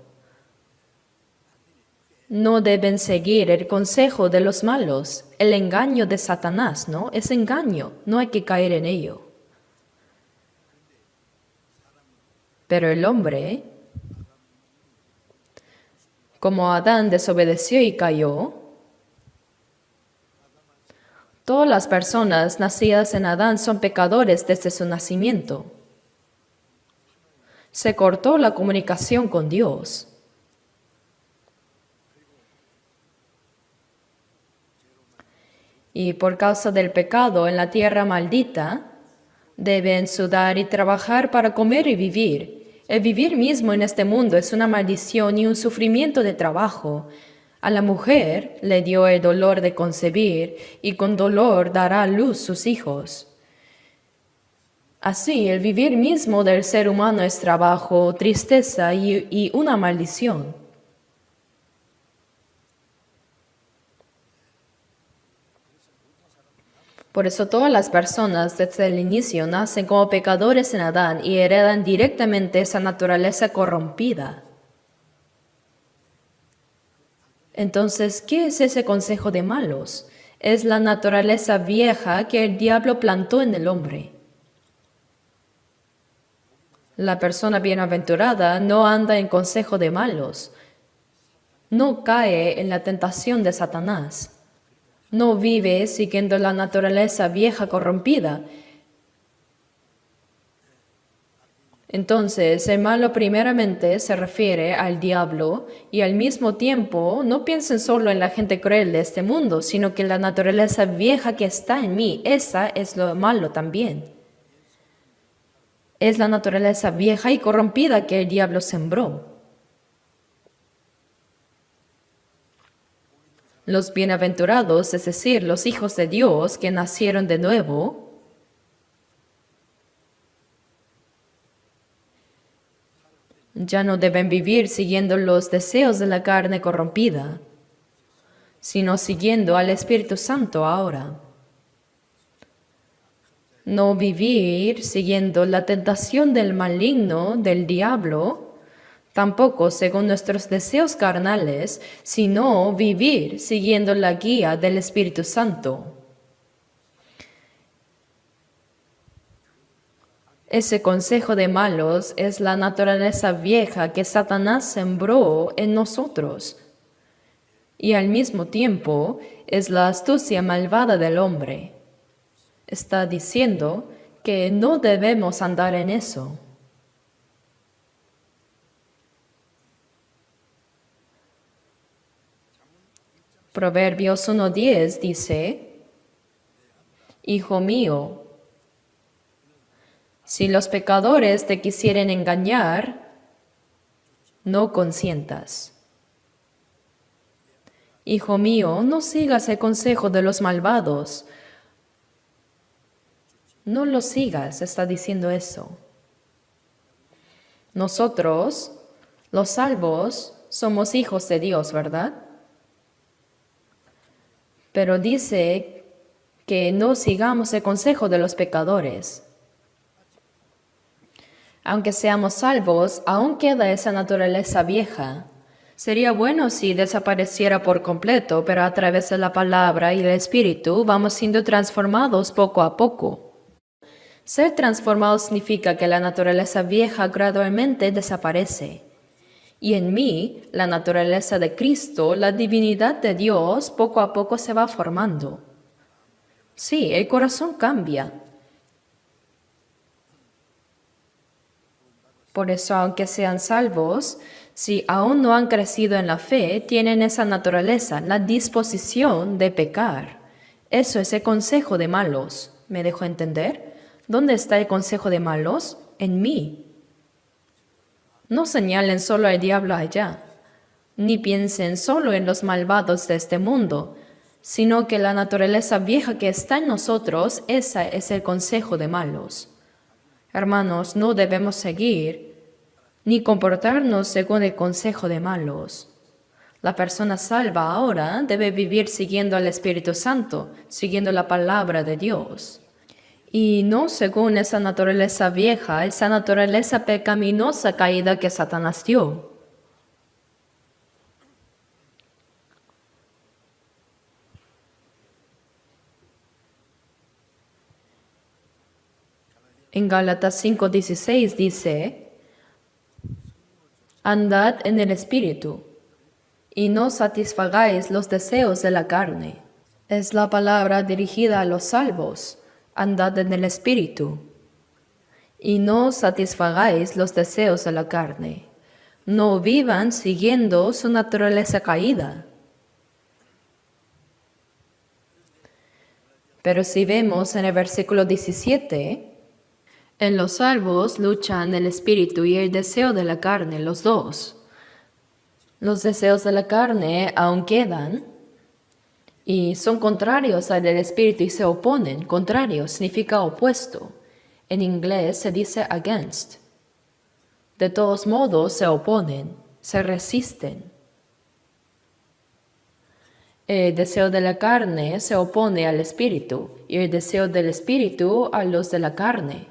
No deben seguir el consejo de los malos, el engaño de Satanás, ¿no? Es engaño, no hay que caer en ello. Pero el hombre, como Adán desobedeció y cayó, todas las personas nacidas en Adán son pecadores desde su nacimiento. Se cortó la comunicación con Dios. Y por causa del pecado en la tierra maldita, deben sudar y trabajar para comer y vivir. El vivir mismo en este mundo es una maldición y un sufrimiento de trabajo. A la mujer le dio el dolor de concebir y con dolor dará a luz sus hijos. Así, el vivir mismo del ser humano es trabajo, tristeza y una maldición. Por eso todas las personas desde el inicio nacen como pecadores en Adán y heredan directamente esa naturaleza corrompida. Entonces, ¿qué es ese consejo de malos? Es la naturaleza vieja que el diablo plantó en el hombre. La persona bienaventurada no anda en consejo de malos, no cae en la tentación de Satanás. No vive siguiendo la naturaleza vieja corrompida. Entonces, el malo primeramente se refiere al diablo y al mismo tiempo no piensen solo en la gente cruel de este mundo, sino que la naturaleza vieja que está en mí, esa es lo malo también. Es la naturaleza vieja y corrompida que el diablo sembró. Los bienaventurados, es decir, los hijos de Dios que nacieron de nuevo, ya no deben vivir siguiendo los deseos de la carne corrompida, sino siguiendo al Espíritu Santo ahora. No vivir siguiendo la tentación del maligno, del diablo, tampoco según nuestros deseos carnales, sino vivir siguiendo la guía del Espíritu Santo. Ese consejo de malos es la naturaleza vieja que Satanás sembró en nosotros y al mismo tiempo es la astucia malvada del hombre. Está diciendo que no debemos andar en eso. Proverbios 1:10 dice, Hijo mío, si los pecadores te quisieren engañar, no consientas. Hijo mío, no sigas el consejo de los malvados. No lo sigas, está diciendo eso. Nosotros, los salvos, somos hijos de Dios, ¿verdad? Pero dice que no sigamos el consejo de los pecadores. Aunque seamos salvos, aún queda esa naturaleza vieja. Sería bueno si desapareciera por completo, pero a través de la palabra y el Espíritu vamos siendo transformados poco a poco. Ser transformado significa que la naturaleza vieja gradualmente desaparece. Y en mí, la naturaleza de Cristo, la divinidad de Dios, poco a poco se va formando. Sí, el corazón cambia. Por eso, aunque sean salvos, si aún no han crecido en la fe, tienen esa naturaleza, la disposición de pecar. Eso es el consejo de malos. ¿Me dejo entender? ¿Dónde está el consejo de malos? En mí. No señalen solo al diablo allá, ni piensen solo en los malvados de este mundo, sino que la naturaleza vieja que está en nosotros, esa es el consejo de malos. Hermanos, no debemos seguir ni comportarnos según el consejo de malos. La persona salva ahora debe vivir siguiendo al Espíritu Santo, siguiendo la palabra de Dios. Y no según esa naturaleza vieja, esa naturaleza pecaminosa caída que Satanás dio. En Gálatas 5:16 dice, andad en el Espíritu, y no satisfagáis los deseos de la carne. Es la palabra dirigida a los salvos, andad en el Espíritu, y no satisfagáis los deseos de la carne. No vivan siguiendo su naturaleza caída. Pero si vemos en el versículo 17, en los salvos luchan el espíritu y el deseo de la carne, los dos. Los deseos de la carne aún quedan y son contrarios al del espíritu y se oponen. Contrario significa opuesto. En inglés se dice against. De todos modos se oponen, se resisten. El deseo de la carne se opone al espíritu y el deseo del espíritu a los de la carne.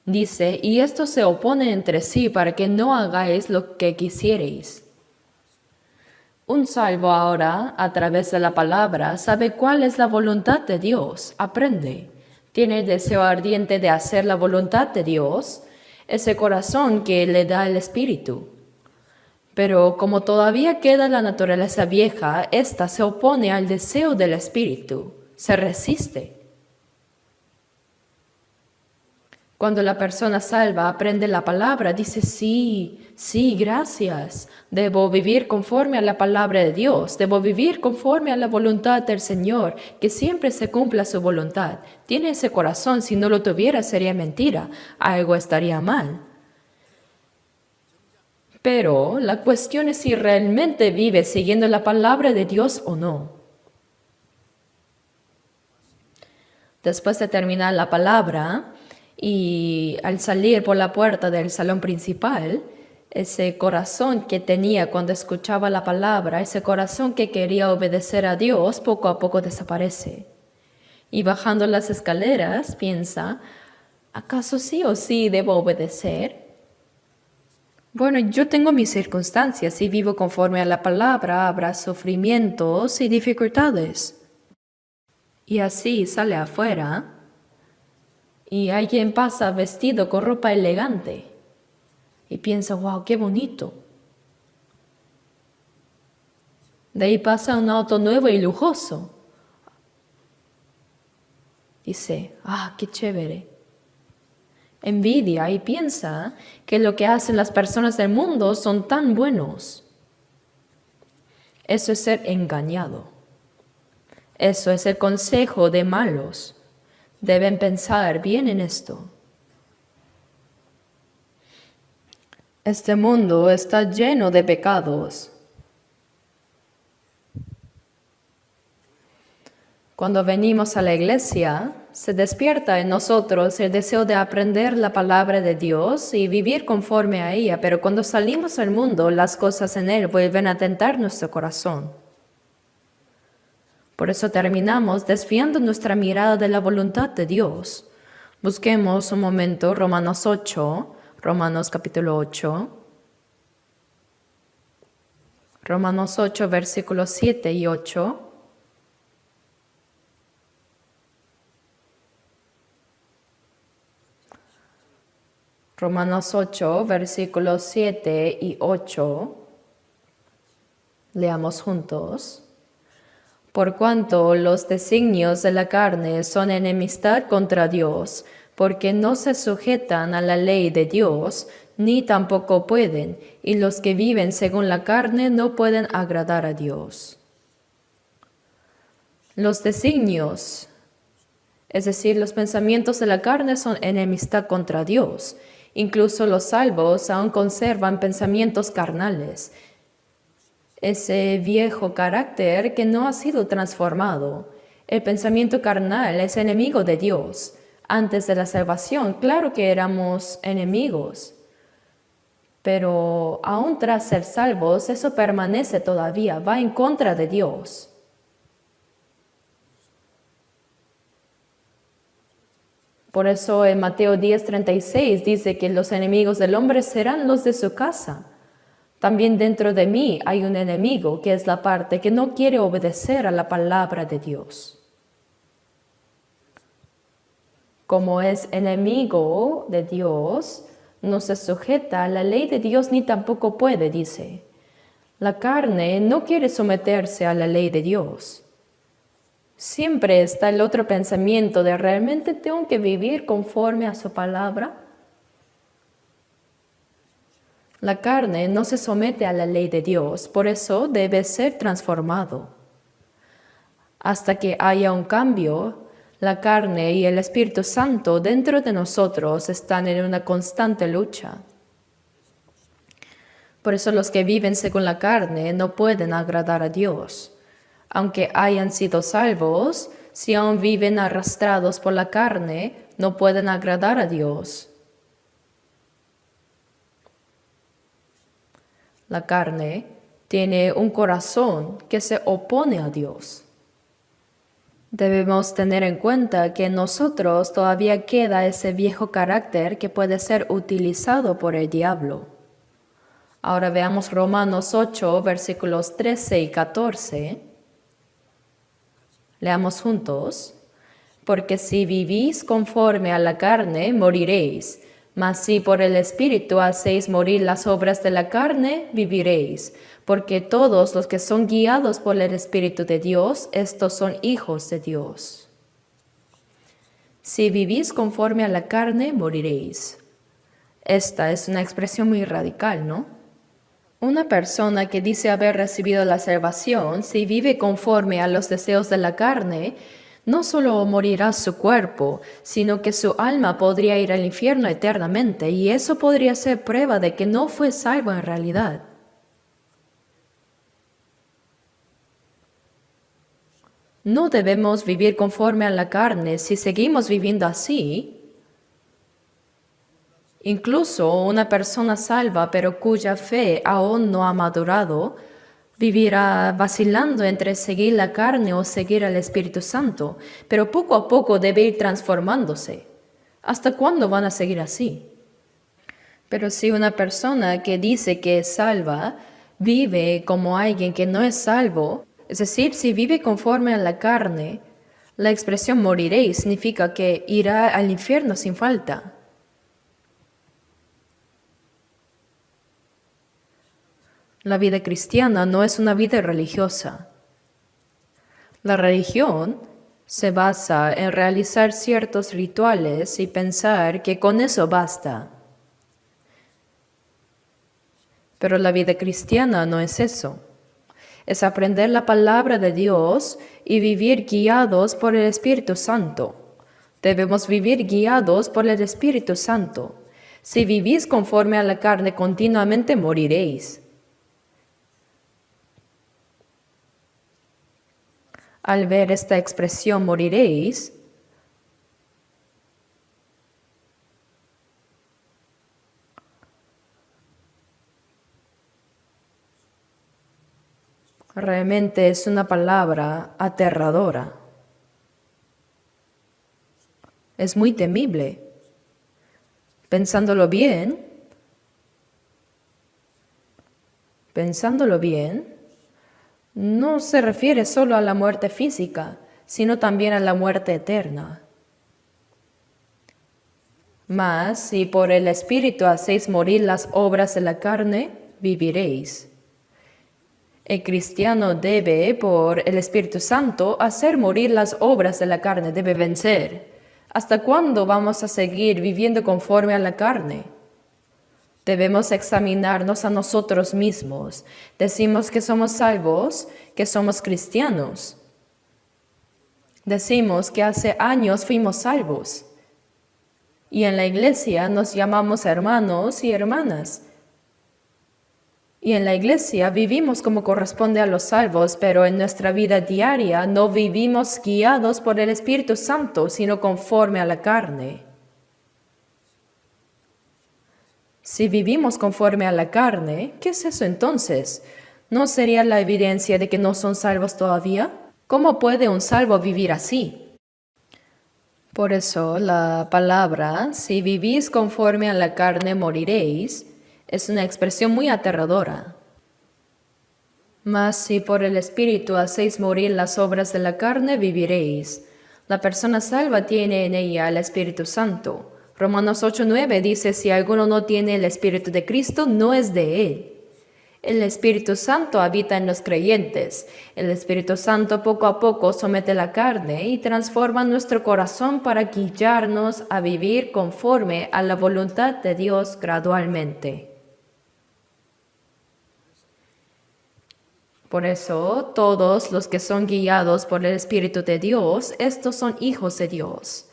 Dice, y estos se oponen entre sí para que no hagáis lo que quisierais. Un salvo ahora, a través de la palabra, sabe cuál es la voluntad de Dios, aprende. Tiene el deseo ardiente de hacer la voluntad de Dios, ese corazón que le da el Espíritu. Pero como todavía queda la naturaleza vieja, ésta se opone al deseo del Espíritu, se resiste. Cuando la persona salva aprende la palabra, dice, sí, gracias. Debo vivir conforme a la palabra de Dios. Debo vivir conforme a la voluntad del Señor, que siempre se cumpla su voluntad. Tiene ese corazón, si no lo tuviera sería mentira. Algo estaría mal. Pero la cuestión es si realmente vive siguiendo la palabra de Dios o no. Después de terminar la palabra, y al salir por la puerta del salón principal, ese corazón que tenía cuando escuchaba la palabra, ese corazón que quería obedecer a Dios, poco a poco desaparece. Y bajando las escaleras, piensa, ¿acaso sí o sí debo obedecer? Bueno, yo tengo mis circunstancias y vivo conforme a la palabra, habrá sufrimientos y dificultades. Y así sale afuera. Y alguien pasa vestido con ropa elegante y piensa, wow, qué bonito. De ahí pasa un auto nuevo y lujoso. Dice, qué chévere. Envidia y piensa que lo que hacen las personas del mundo son tan buenos. Eso es ser engañado. Eso es el consejo de malos. Deben pensar bien en esto. Este mundo está lleno de pecados. Cuando venimos a la iglesia, se despierta en nosotros el deseo de aprender la palabra de Dios y vivir conforme a ella, pero cuando salimos al mundo, las cosas en él vuelven a tentar nuestro corazón. Por eso terminamos desviando nuestra mirada de la voluntad de Dios. Busquemos un momento Romanos 8, Romanos capítulo 8. Romanos 8, versículos 7 y 8. Romanos 8, versículos 7 y 8. Leamos juntos. Por cuanto los designios de la carne son enemistad contra Dios, porque no se sujetan a la ley de Dios, ni tampoco pueden, y los que viven según la carne no pueden agradar a Dios. Los designios, es decir, los pensamientos de la carne son enemistad contra Dios. Incluso los salvos aún conservan pensamientos carnales. Ese viejo carácter que no ha sido transformado. El pensamiento carnal es enemigo de Dios. Antes de la salvación, claro que éramos enemigos. Pero aún tras ser salvos, eso permanece todavía, va en contra de Dios. Por eso en Mateo 10:36 dice que los enemigos del hombre serán los de su casa. También dentro de mí hay un enemigo, que es la parte que no quiere obedecer a la palabra de Dios. Como es enemigo de Dios, no se sujeta a la ley de Dios ni tampoco puede, dice. La carne no quiere someterse a la ley de Dios. Siempre está el otro pensamiento de ¿realmente tengo que vivir conforme a su palabra? La carne no se somete a la ley de Dios, por eso debe ser transformado. Hasta que haya un cambio, la carne y el Espíritu Santo dentro de nosotros están en una constante lucha. Por eso los que viven según la carne no pueden agradar a Dios. Aunque hayan sido salvos, si aún viven arrastrados por la carne, no pueden agradar a Dios. La carne tiene un corazón que se opone a Dios. Debemos tener en cuenta que en nosotros todavía queda ese viejo carácter que puede ser utilizado por el diablo. Ahora veamos Romanos 8, versículos 13 y 14. Leamos juntos. Porque si vivís conforme a la carne, moriréis. Mas si por el Espíritu hacéis morir las obras de la carne, viviréis. Porque todos los que son guiados por el Espíritu de Dios, estos son hijos de Dios. Si vivís conforme a la carne, moriréis. Esta es una expresión muy radical, ¿no? Una persona que dice haber recibido la salvación, si vive conforme a los deseos de la carne, no solo morirá su cuerpo, sino que su alma podría ir al infierno eternamente, y eso podría ser prueba de que no fue salvo en realidad. No debemos vivir conforme a la carne. Si seguimos viviendo así, incluso una persona salva pero cuya fe aún no ha madurado, vivirá vacilando entre seguir la carne o seguir al Espíritu Santo, pero poco a poco debe ir transformándose. ¿Hasta cuándo van a seguir así? Pero si una persona que dice que es salva vive como alguien que no es salvo, es decir, si vive conforme a la carne, la expresión moriréis significa que irá al infierno sin falta. La vida cristiana no es una vida religiosa. La religión se basa en realizar ciertos rituales y pensar que con eso basta. Pero la vida cristiana no es eso. Es aprender la palabra de Dios y vivir guiados por el Espíritu Santo. Debemos vivir guiados por el Espíritu Santo. Si vivís conforme a la carne continuamente, moriréis. Al ver esta expresión moriréis, realmente es una palabra aterradora. Es muy temible. Pensándolo bien, no se refiere solo a la muerte física, sino también a la muerte eterna. Mas si por el Espíritu hacéis morir las obras de la carne, viviréis. El cristiano debe, por el Espíritu Santo, hacer morir las obras de la carne, debe vencer. ¿Hasta cuándo vamos a seguir viviendo conforme a la carne? Debemos examinarnos a nosotros mismos. Decimos que somos salvos, que somos cristianos. Decimos que hace años fuimos salvos. Y en la iglesia nos llamamos hermanos y hermanas. Y en la iglesia vivimos como corresponde a los salvos, pero en nuestra vida diaria no vivimos guiados por el Espíritu Santo, sino conforme a la carne. Si vivimos conforme a la carne, ¿qué es eso entonces? ¿No sería la evidencia de que no son salvos todavía? ¿Cómo puede un salvo vivir así? Por eso la palabra, si vivís conforme a la carne moriréis, es una expresión muy aterradora. Mas si por el Espíritu hacéis morir las obras de la carne, viviréis. La persona salva tiene en ella el Espíritu Santo. Romanos 8:9 dice, si alguno no tiene el Espíritu de Cristo, no es de él. El Espíritu Santo habita en los creyentes. El Espíritu Santo poco a poco somete la carne y transforma nuestro corazón para guiarnos a vivir conforme a la voluntad de Dios gradualmente. Por eso, todos los que son guiados por el Espíritu de Dios, estos son hijos de Dios.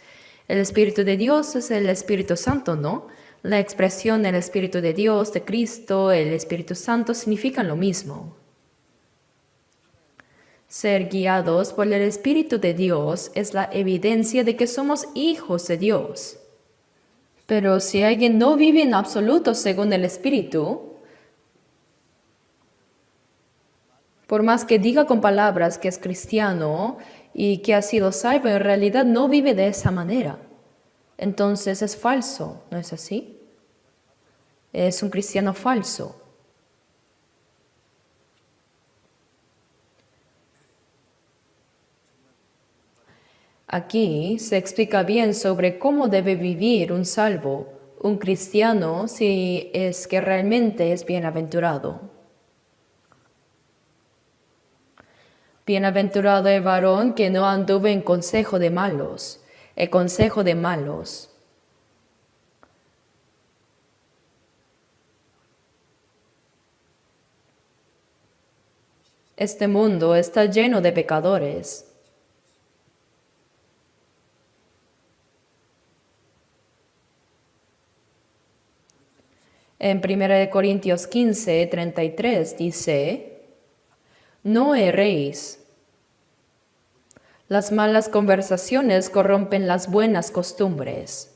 El Espíritu de Dios es el Espíritu Santo, ¿no? La expresión del Espíritu de Dios, de Cristo, el Espíritu Santo significan lo mismo. Ser guiados por el Espíritu de Dios es la evidencia de que somos hijos de Dios. Pero si alguien no vive en absoluto según el Espíritu, por más que diga con palabras que es cristiano y que ha sido salvo, en realidad no vive de esa manera. Entonces es falso, ¿no es así? Es un cristiano falso. Aquí se explica bien sobre cómo debe vivir un salvo, un cristiano, si es que realmente es bienaventurado. Bienaventurado el varón que no anduvo en consejo de malos, el consejo de malos. Este mundo está lleno de pecadores. En 1 Corintios 15:33 dice, no erréis. Las malas conversaciones corrompen las buenas costumbres.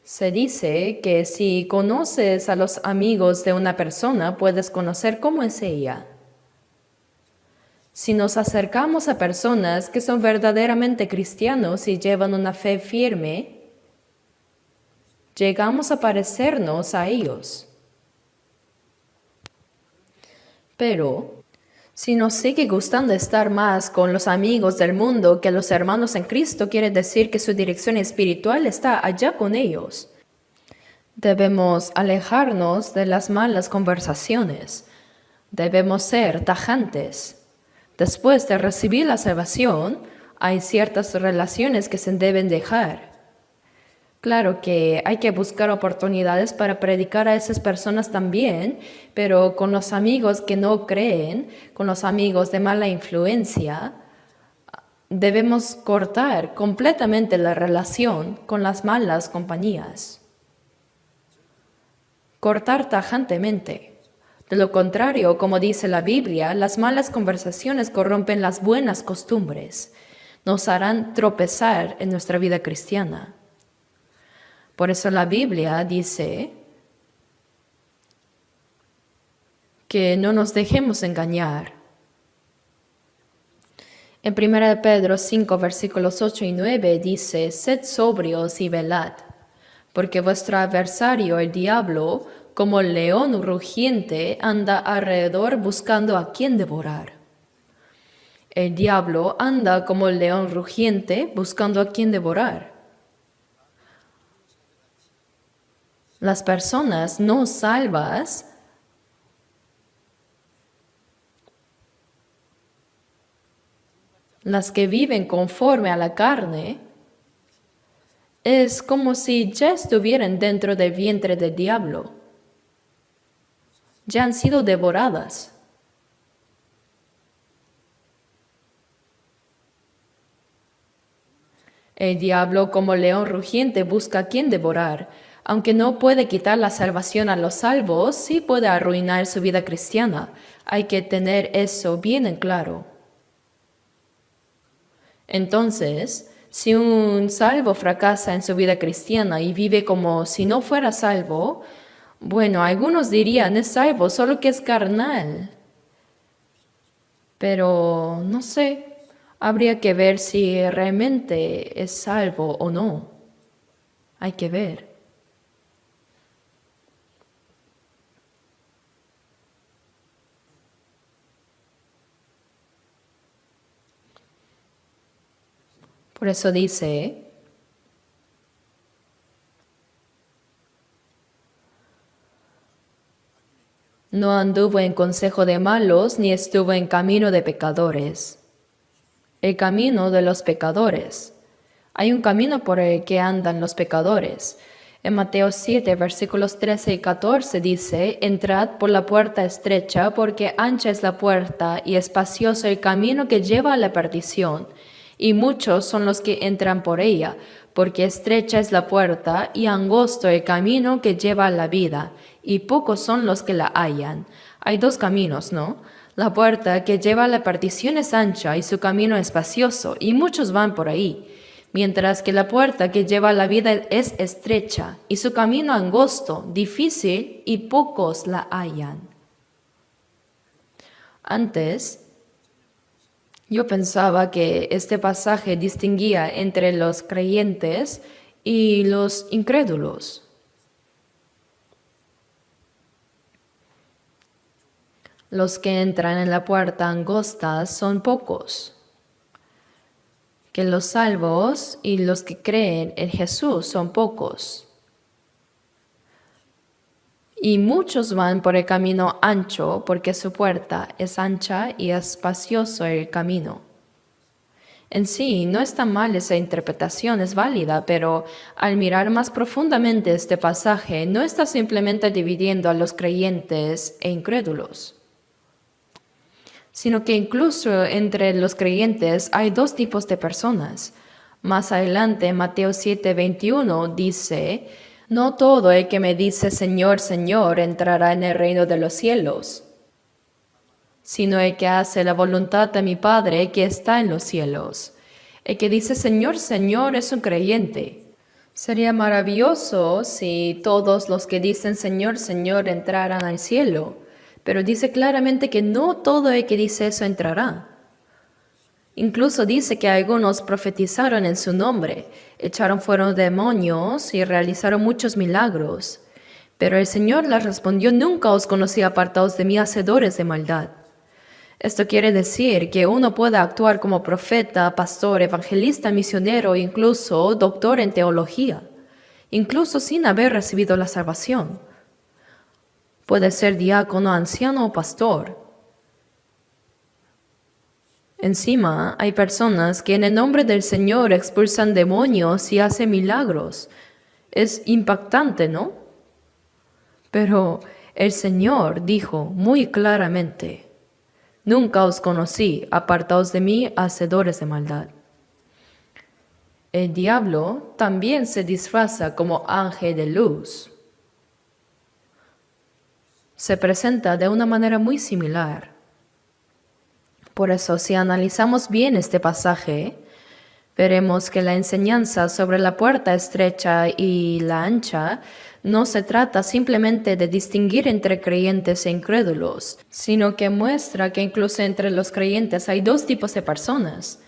Se dice que si conoces a los amigos de una persona, puedes conocer cómo es ella. Si nos acercamos a personas que son verdaderamente cristianos y llevan una fe firme, llegamos a parecernos a ellos. Pero si nos sigue gustando estar más con los amigos del mundo que los hermanos en Cristo, quiere decir que su dirección espiritual está allá con ellos. Debemos alejarnos de las malas conversaciones. Debemos ser tajantes. Después de recibir la salvación, hay ciertas relaciones que se deben dejar. Claro que hay que buscar oportunidades para predicar a esas personas también, pero con los amigos que no creen, con los amigos de mala influencia, debemos cortar completamente la relación con las malas compañías. Cortar tajantemente. De lo contrario, como dice la Biblia, las malas conversaciones corrompen las buenas costumbres, nos harán tropezar en nuestra vida cristiana. Por eso la Biblia dice que no nos dejemos engañar. En 1 Pedro 5, versículos 8 y 9 dice, sed sobrios y velad, porque vuestro adversario, el diablo, como león rugiente, anda alrededor buscando a quien devorar. El diablo anda como el león rugiente buscando a quien devorar. Las personas no salvas las que viven conforme a la carne, es como si ya estuvieran dentro del vientre del diablo. Ya han sido devoradas. El diablo, como león rugiente, busca a quien devorar. Aunque no puede quitar la salvación a los salvos, sí puede arruinar su vida cristiana. Hay que tener eso bien en claro. Entonces, Si un salvo fracasa en su vida cristiana y vive como si no fuera salvo, bueno, algunos dirían es salvo, solo que es carnal. Pero no sé, habría que ver si realmente es salvo o no. Hay que ver. Por eso dice, no anduvo en consejo de malos, ni estuvo en camino de pecadores. El camino de los pecadores. Hay un camino por el que andan los pecadores. En Mateo 7, versículos 13 y 14 dice, entrad por la puerta estrecha, porque ancha es la puerta y espacioso el camino que lleva a la perdición, y muchos son los que entran por ella, porque estrecha es la puerta y angosto el camino que lleva a la vida, y pocos son los que la hallan. Hay dos caminos, ¿no? La puerta que lleva a la perdición es ancha y su camino espacioso, y muchos van por ahí, mientras que la puerta que lleva a la vida es estrecha y su camino angosto, difícil, y pocos la hallan. Antes, yo pensaba que este pasaje distinguía entre los creyentes y los incrédulos. Los que entran en la puerta angosta son pocos, que los salvos y los que creen en Jesús son pocos. Y muchos van por el camino ancho porque su puerta es ancha y espacioso el camino. En sí, no está mal esa interpretación, es válida, pero al mirar más profundamente este pasaje, no está simplemente dividiendo a los creyentes e incrédulos, sino que incluso entre los creyentes hay dos tipos de personas. Más adelante, Mateo 7:21 dice, no todo el que me dice Señor, Señor entrará en el reino de los cielos, sino el que hace la voluntad de mi Padre que está en los cielos. El que dice Señor, Señor es un creyente. Sería maravilloso si todos los que dicen Señor, Señor entraran al cielo, pero dice claramente que no todo el que dice eso entrará. Incluso dice que algunos profetizaron en su nombre, echaron fuera demonios y realizaron muchos milagros. Pero el Señor les respondió, nunca os conocí, apartados de mí, hacedores de maldad. Esto quiere decir que uno puede actuar como profeta, pastor, evangelista, misionero, incluso doctor en teología, incluso sin haber recibido la salvación. Puede ser diácono, anciano o pastor. Encima, hay personas que en el nombre del Señor expulsan demonios y hacen milagros. Es impactante, ¿no? Pero el Señor dijo muy claramente, nunca os conocí, apartaos de mí, hacedores de maldad. El diablo también se disfraza como ángel de luz. Se presenta de una manera muy similar. Por eso, si analizamos bien este pasaje, veremos que la enseñanza sobre la puerta estrecha y la ancha no se trata simplemente de distinguir entre creyentes e incrédulos, sino que muestra que incluso entre los creyentes hay dos tipos de personas.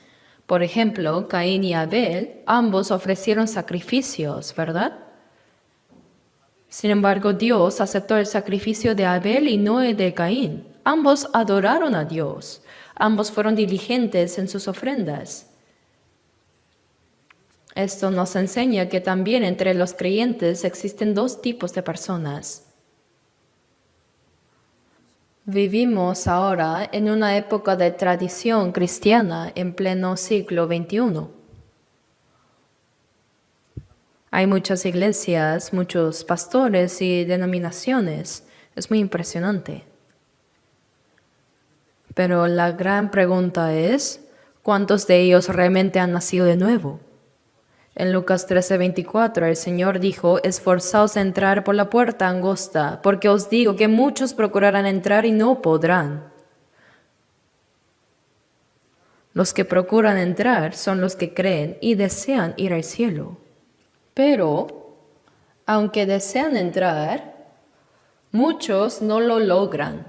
Por ejemplo, Caín y Abel, ambos ofrecieron sacrificios, ¿verdad? Sin embargo, Dios aceptó el sacrificio de Abel y no el de Caín. Ambos adoraron a Dios. Ambos fueron diligentes en sus ofrendas. Esto nos enseña que también entre los creyentes existen dos tipos de personas. Vivimos ahora en una época de tradición cristiana en pleno siglo XXI. Hay muchas iglesias, muchos pastores y denominaciones. Es muy impresionante. Pero la gran pregunta es, ¿cuántos de ellos realmente han nacido de nuevo? En Lucas 13:24 el Señor dijo, esforzaos a entrar por la puerta angosta, porque os digo que muchos procurarán entrar y no podrán. Los que procuran entrar son los que creen y desean ir al cielo. Pero, aunque desean entrar, muchos no lo logran.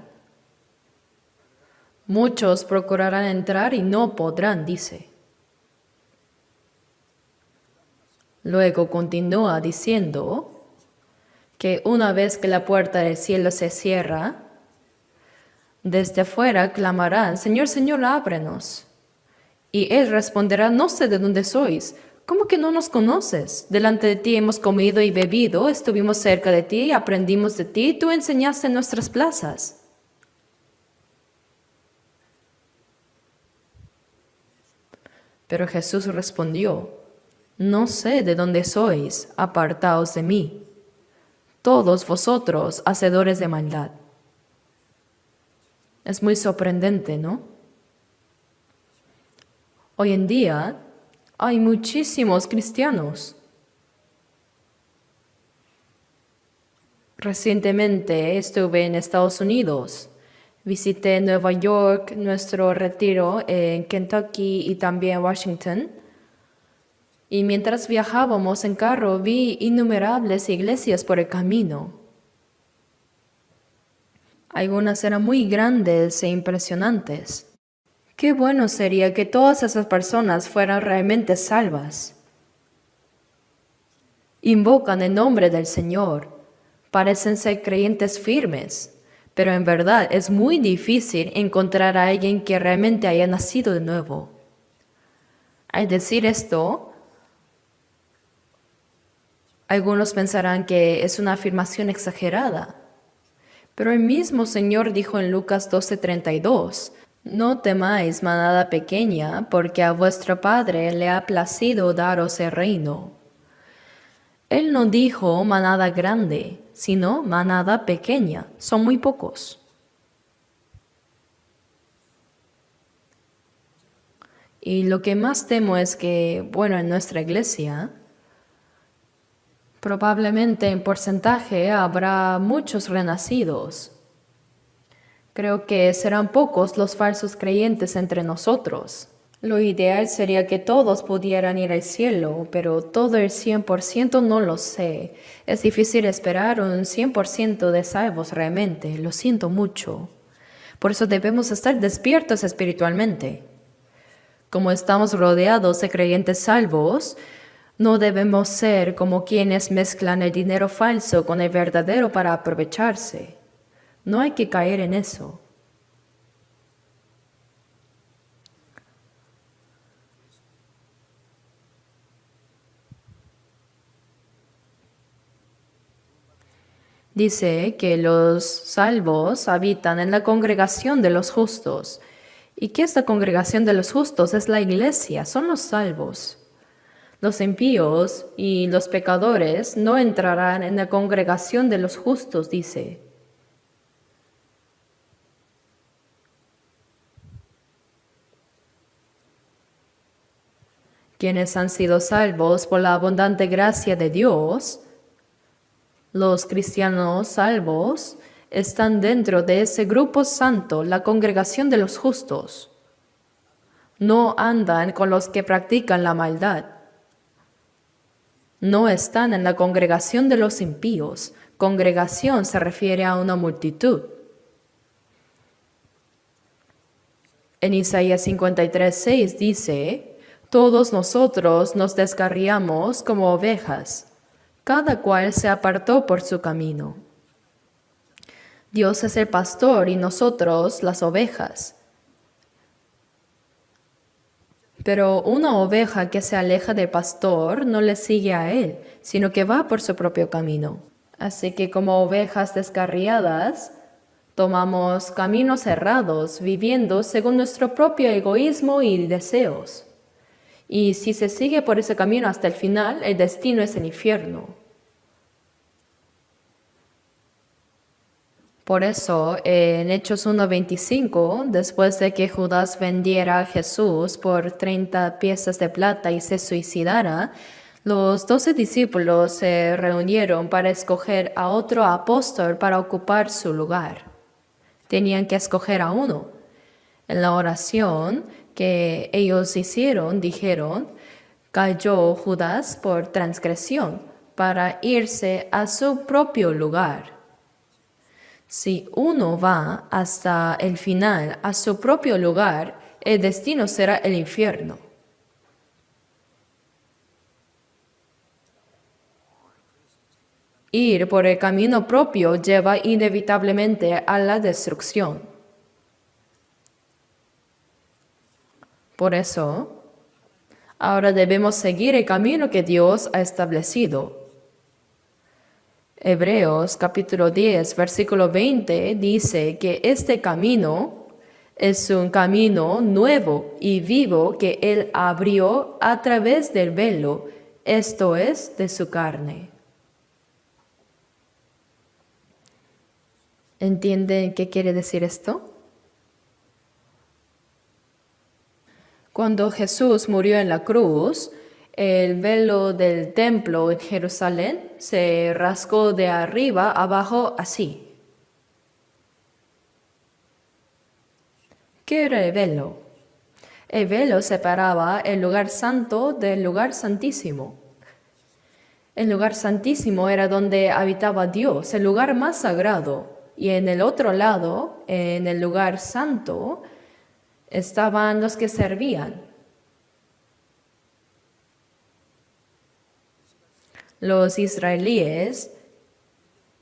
Muchos procurarán entrar y no podrán, dice. Luego continúa diciendo que una vez que la puerta del cielo se cierra, desde afuera clamarán: Señor, Señor, ábrenos. Y él responderá: no sé de dónde sois. ¿Cómo que no nos conoces? Delante de ti hemos comido y bebido, estuvimos cerca de ti, aprendimos de ti, tú enseñaste en nuestras plazas. Pero Jesús respondió: no sé de dónde sois, apartaos de mí, todos vosotros hacedores de maldad. Es muy sorprendente, ¿no? Hoy en día hay muchísimos cristianos. Recientemente estuve en Estados Unidos. Visité Nueva York, nuestro retiro en Kentucky y también Washington. Y mientras viajábamos en carro vi innumerables iglesias por el camino. Algunas eran muy grandes e impresionantes. Qué bueno sería que todas esas personas fueran realmente salvas. Invocan el nombre del Señor, parecen ser creyentes firmes, pero en verdad es muy difícil encontrar a alguien que realmente haya nacido de nuevo. Al decir esto, algunos pensarán que es una afirmación exagerada, pero el mismo Señor dijo en Lucas 12:32, no temáis, manada pequeña, porque a vuestro Padre le ha placido daros el reino. Él no dijo manada grande, sino manada pequeña. Son muy pocos. Y lo que más temo es que, bueno, en nuestra iglesia, probablemente en porcentaje habrá muchos renacidos. Creo que serán pocos los falsos creyentes entre nosotros. Lo ideal sería que todos pudieran ir al cielo, pero todo el 100% no lo sé. Es difícil esperar un 100% de salvos realmente, lo siento mucho. Por eso debemos estar despiertos espiritualmente. Como estamos rodeados de creyentes salvos, no debemos ser como quienes mezclan el dinero falso con el verdadero para aprovecharse. No hay que caer en eso. Dice que los salvos habitan en la congregación de los justos y que esta congregación de los justos es la iglesia, son los salvos. Los impíos y los pecadores no entrarán en la congregación de los justos, dice. Quienes han sido salvos por la abundante gracia de Dios, los cristianos salvos, están dentro de ese grupo santo, la congregación de los justos. No andan con los que practican la maldad. No están en la congregación de los impíos. Congregación se refiere a una multitud. En Isaías 53:6 dice: todos nosotros nos descarriamos como ovejas, cada cual se apartó por su camino. Dios es el pastor y nosotros las ovejas. Pero una oveja que se aleja del pastor no le sigue a él, sino que va por su propio camino. Así que como ovejas descarriadas, tomamos caminos errados, viviendo según nuestro propio egoísmo y deseos. Y si se sigue por ese camino hasta el final, el destino es el infierno. Por eso, en Hechos 1:25, después de que Judas vendiera a Jesús por 30 piezas de plata y se suicidara, los 12 discípulos se reunieron para escoger a otro apóstol para ocupar su lugar. Tenían que escoger a uno. En la oración que ellos hicieron, dijeron, cayó Judas por transgresión para irse a su propio lugar. Si uno va hasta el final, a su propio lugar, el destino será el infierno. Ir por el camino propio lleva inevitablemente a la destrucción. Por eso, ahora debemos seguir el camino que Dios ha establecido. Hebreos capítulo 10, versículo 20 dice que este camino es un camino nuevo y vivo que Él abrió a través del velo, esto es, de su carne. ¿Entienden qué quiere decir esto? Cuando Jesús murió en la cruz, el velo del templo en Jerusalén se rasgó de arriba abajo así. ¿Qué era el velo? El velo separaba el lugar santo del lugar santísimo. El lugar santísimo era donde habitaba Dios, el lugar más sagrado. Y en el otro lado, en el lugar santo, estaban los que servían. Los israelíes,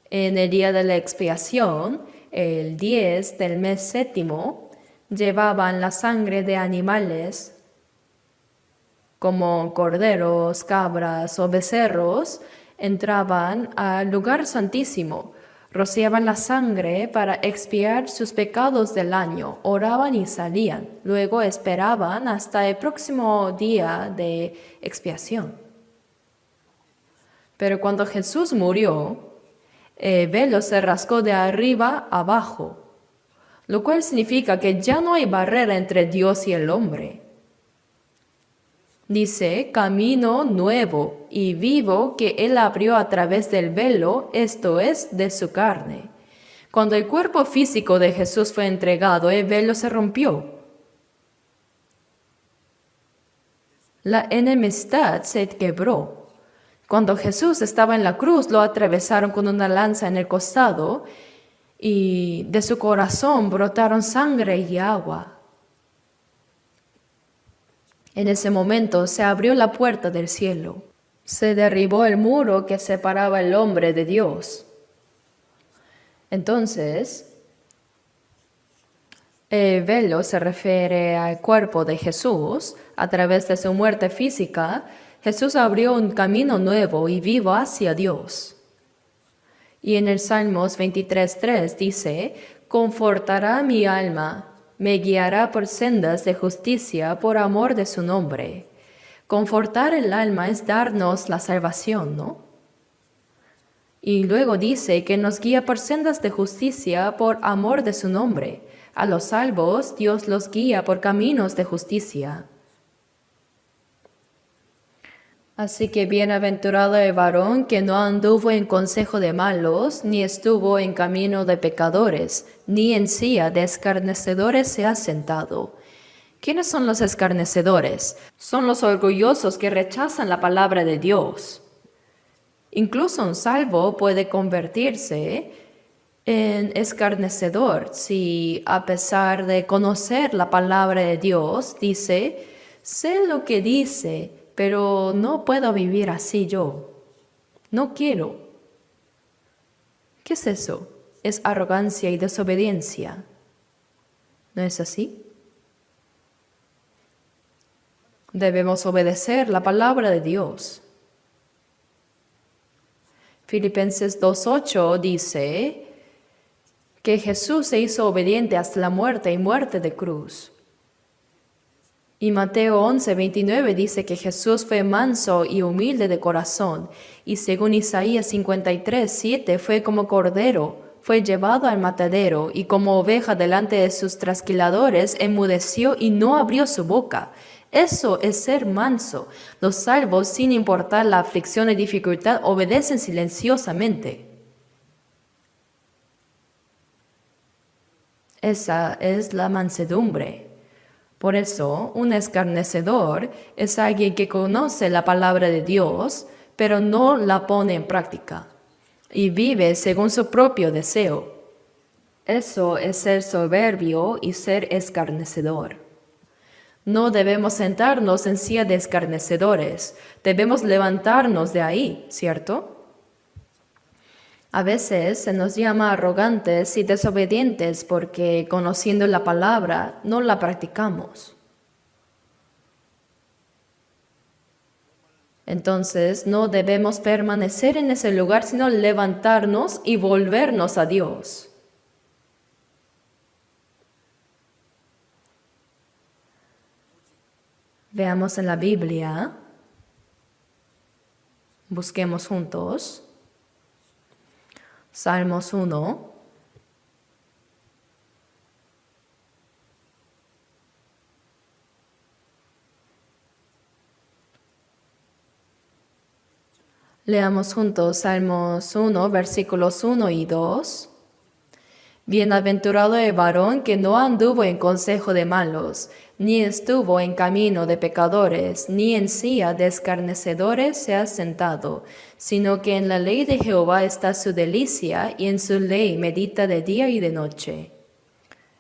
en el día de la expiación, el 10 del mes séptimo, llevaban la sangre de animales como corderos, cabras o becerros, entraban al lugar santísimo, rociaban la sangre para expiar sus pecados del año, oraban y salían, luego esperaban hasta el próximo día de expiación. Pero cuando Jesús murió, el velo se rasgó de arriba abajo, lo cual significa que ya no hay barrera entre Dios y el hombre. Dice, camino nuevo y vivo que Él abrió a través del velo, esto es, de su carne. Cuando el cuerpo físico de Jesús fue entregado, el velo se rompió. La enemistad se quebró. Cuando Jesús estaba en la cruz, lo atravesaron con una lanza en el costado y de su corazón brotaron sangre y agua. En ese momento se abrió la puerta del cielo. Se derribó el muro que separaba al hombre de Dios. Entonces, el velo se refiere al cuerpo de Jesús. A través de su muerte física, Jesús abrió un camino nuevo y vivo hacia Dios. Y en el Salmos 23:3 dice, confortará mi alma, me guiará por sendas de justicia por amor de su nombre. Confortar el alma es darnos la salvación, ¿no? Y luego dice que nos guía por sendas de justicia por amor de su nombre. A los salvos Dios los guía por caminos de justicia. Así que bienaventurado el varón que no anduvo en consejo de malos, ni estuvo en camino de pecadores, ni en silla de escarnecedores se ha sentado. ¿Quiénes son los escarnecedores? Son los orgullosos que rechazan la palabra de Dios. Incluso un salvo puede convertirse en escarnecedor si, a pesar de conocer la palabra de Dios, dice, sé lo que dice, pero no puedo vivir así yo. No quiero. ¿Qué es eso? Es arrogancia y desobediencia. ¿No es así? Debemos obedecer la palabra de Dios. Filipenses 2:8 dice que Jesús se hizo obediente hasta la muerte y muerte de cruz. Y Mateo 11:29 dice que Jesús fue manso y humilde de corazón, y según Isaías 53:7 fue como cordero, fue llevado al matadero, y como oveja delante de sus trasquiladores enmudeció y no abrió su boca. Eso es ser manso. Los salvos, sin importar la aflicción y dificultad, obedecen silenciosamente. Esa es la mansedumbre. Por eso, un escarnecedor es alguien que conoce la palabra de Dios, pero no la pone en práctica, y vive según su propio deseo. Eso es ser soberbio y ser escarnecedor. No debemos sentarnos en silla de escarnecedores, debemos levantarnos de ahí, ¿cierto? A veces se nos llama arrogantes y desobedientes porque, conociendo la palabra, no la practicamos. Entonces no debemos permanecer en ese lugar, sino levantarnos y volvernos a Dios. Veamos en la Biblia, busquemos juntos, Salmos 1. Leamos juntos Salmos 1, versículos 1 y 2. Bienaventurado el varón que no anduvo en consejo de malos, ni estuvo en camino de pecadores, ni en silla de escarnecedores se ha sentado, sino que en la ley de Jehová está su delicia, y en su ley medita de día y de noche.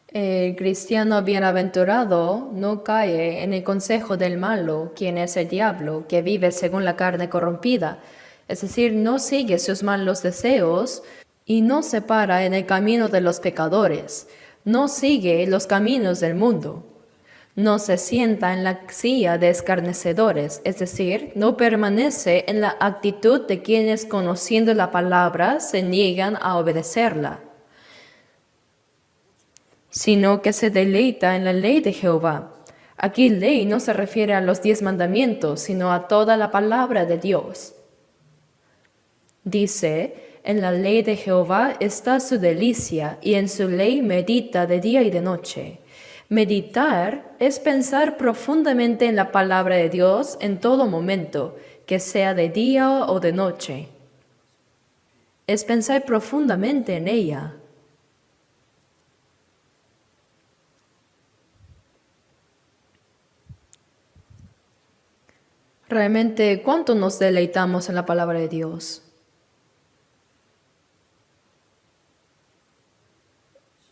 El cristiano bienaventurado no cae en el consejo del malo, quien es el diablo, que vive según la carne corrompida, es decir, no sigue sus malos deseos, y no se para en el camino de los pecadores, no sigue los caminos del mundo, no se sienta en la silla de escarnecedores, es decir, no permanece en la actitud de quienes, conociendo la palabra, se niegan a obedecerla, sino que se deleita en la ley de Jehová. Aquí ley no se refiere a los 10 mandamientos, sino a toda la palabra de Dios. Dice, en la ley de Jehová está su delicia, y en su ley medita de día y de noche. Meditar es pensar profundamente en la palabra de Dios en todo momento, que sea de día o de noche. Es pensar profundamente en ella. Realmente, ¿cuánto nos deleitamos en la palabra de Dios?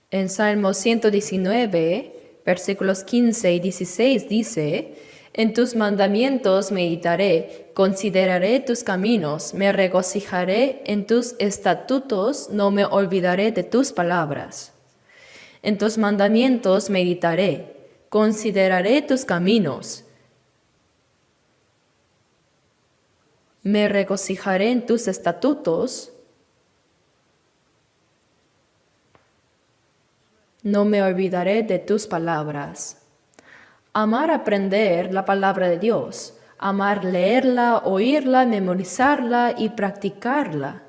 En Salmo 119, versículos 15 y 16 dice, en tus mandamientos meditaré, consideraré tus caminos, me regocijaré en tus estatutos, no me olvidaré de tus palabras. En tus mandamientos meditaré, consideraré tus caminos, me regocijaré en tus estatutos, no me olvidaré de tus palabras. Amar aprender la palabra de Dios, amar leerla, oírla, memorizarla y practicarla.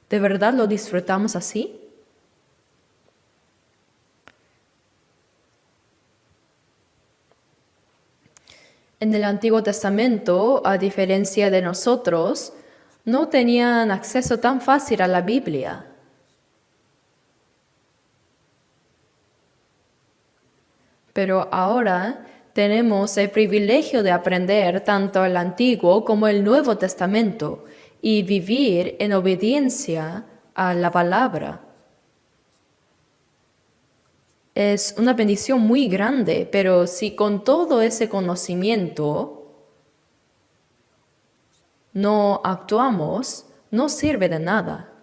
¿De verdad lo disfrutamos así? En el Antiguo Testamento, a diferencia de nosotros, no tenían acceso tan fácil a la Biblia. Pero ahora tenemos el privilegio de aprender tanto el Antiguo como el Nuevo Testamento y vivir en obediencia a la palabra. Es una bendición muy grande, pero si con todo ese conocimiento no actuamos, no sirve de nada.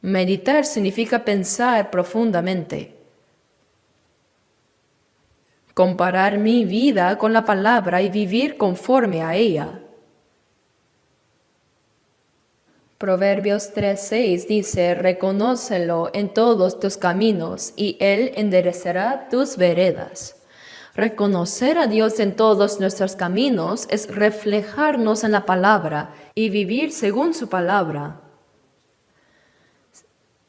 Meditar significa pensar profundamente. Comparar mi vida con la palabra y vivir conforme a ella. Proverbios 3:6 dice, reconócelo en todos tus caminos y Él enderezará tus veredas. Reconocer a Dios en todos nuestros caminos es reflejarnos en la palabra y vivir según su palabra.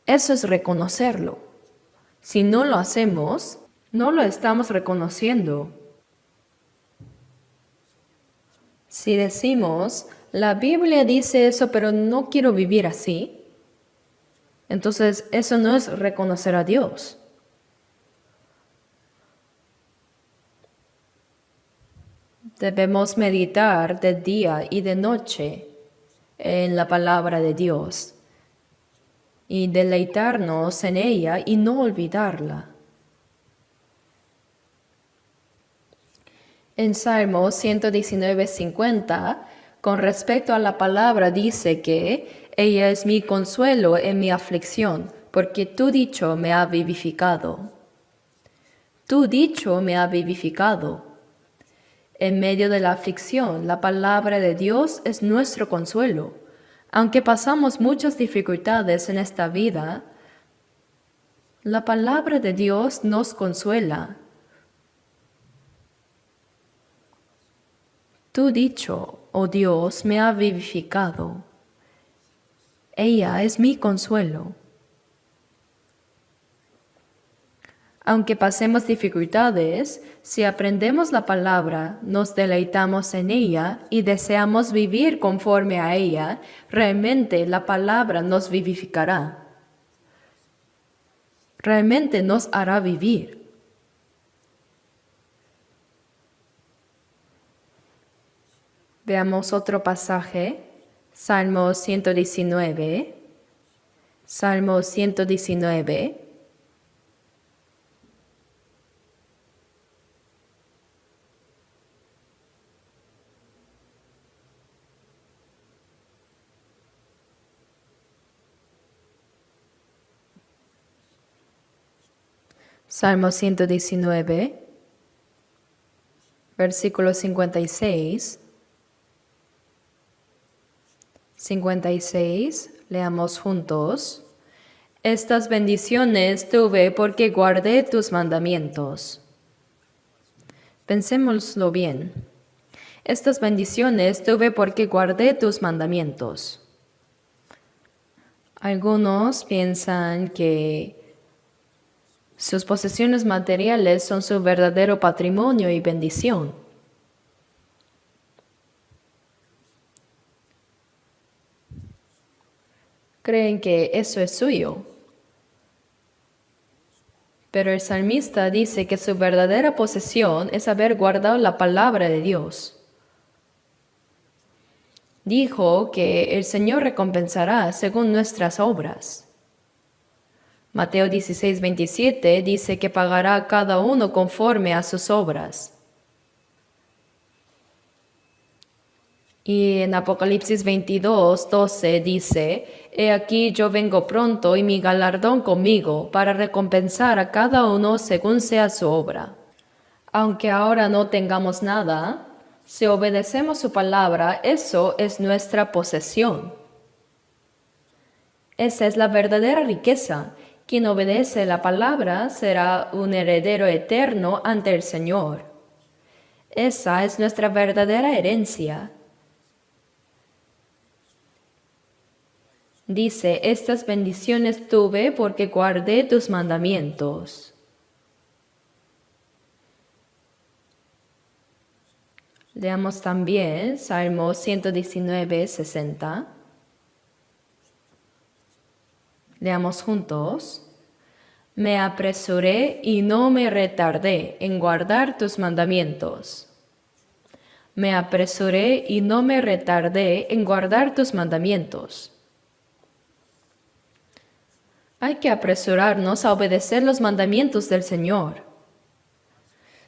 Eso es reconocerlo. Si no lo hacemos, no lo estamos reconociendo. Si decimos, la Biblia dice eso, pero no quiero vivir así, entonces eso no es reconocer a Dios. Debemos meditar de día y de noche en la palabra de Dios y deleitarnos en ella y no olvidarla. En Salmo 119:50, con respecto a la palabra, dice que ella es mi consuelo en mi aflicción, porque tu dicho me ha vivificado. Tu dicho me ha vivificado. En medio de la aflicción, la palabra de Dios es nuestro consuelo. Aunque pasamos muchas dificultades en esta vida, la palabra de Dios nos consuela. Tu dicho, oh Dios, me ha vivificado. Ella es mi consuelo. Aunque pasemos dificultades, si aprendemos la palabra, nos deleitamos en ella y deseamos vivir conforme a ella, realmente la palabra nos vivificará. Realmente nos hará vivir. Veamos otro pasaje, Salmo 119. Salmo 119. Salmo 119, versículo 56. 56, leamos juntos. Estas bendiciones tuve porque guardé tus mandamientos. Pensémoslo bien. Estas bendiciones tuve porque guardé tus mandamientos. Algunos piensan que sus posesiones materiales son su verdadero patrimonio y bendición. Creen que eso es suyo. Pero el salmista dice que su verdadera posesión es haber guardado la palabra de Dios. Dijo que el Señor recompensará según nuestras obras. Mateo 16:27 dice que pagará a cada uno conforme a sus obras. Y en Apocalipsis 22:12 dice, He aquí yo vengo pronto y mi galardón conmigo para recompensar a cada uno según sea su obra. Aunque ahora no tengamos nada, si obedecemos su palabra, eso es nuestra posesión. Esa es la verdadera riqueza. Quien obedece la palabra será un heredero eterno ante el Señor. Esa es nuestra verdadera herencia. Dice, estas bendiciones tuve porque guardé tus mandamientos. Leamos también Salmo 119:60. Leamos juntos. Me apresuré y no me retardé en guardar tus mandamientos. Me apresuré y no me retardé en guardar tus mandamientos. Hay que apresurarnos a obedecer los mandamientos del Señor.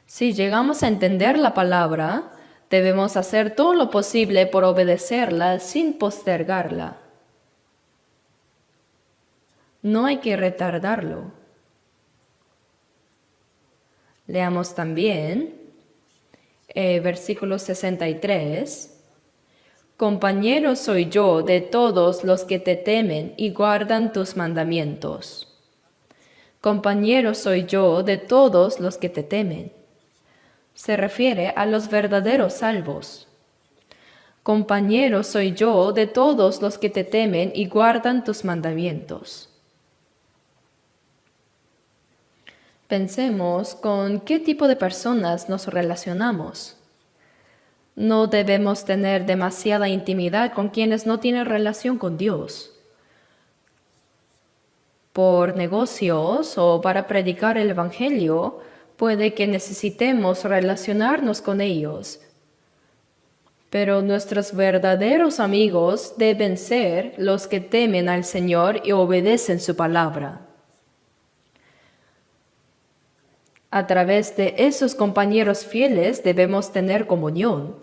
Si llegamos a entender la palabra, debemos hacer todo lo posible por obedecerla sin postergarla. No hay que retardarlo. Leamos también versículo 63. Compañero soy yo de todos los que te temen y guardan tus mandamientos. Compañero soy yo de todos los que te temen. Se refiere a los verdaderos salvos. Compañero soy yo de todos los que te temen y guardan tus mandamientos. Pensemos con qué tipo de personas nos relacionamos. No debemos tener demasiada intimidad con quienes no tienen relación con Dios. Por negocios o para predicar el Evangelio, puede que necesitemos relacionarnos con ellos. Pero nuestros verdaderos amigos deben ser los que temen al Señor y obedecen su palabra. A través de esos compañeros fieles debemos tener comunión.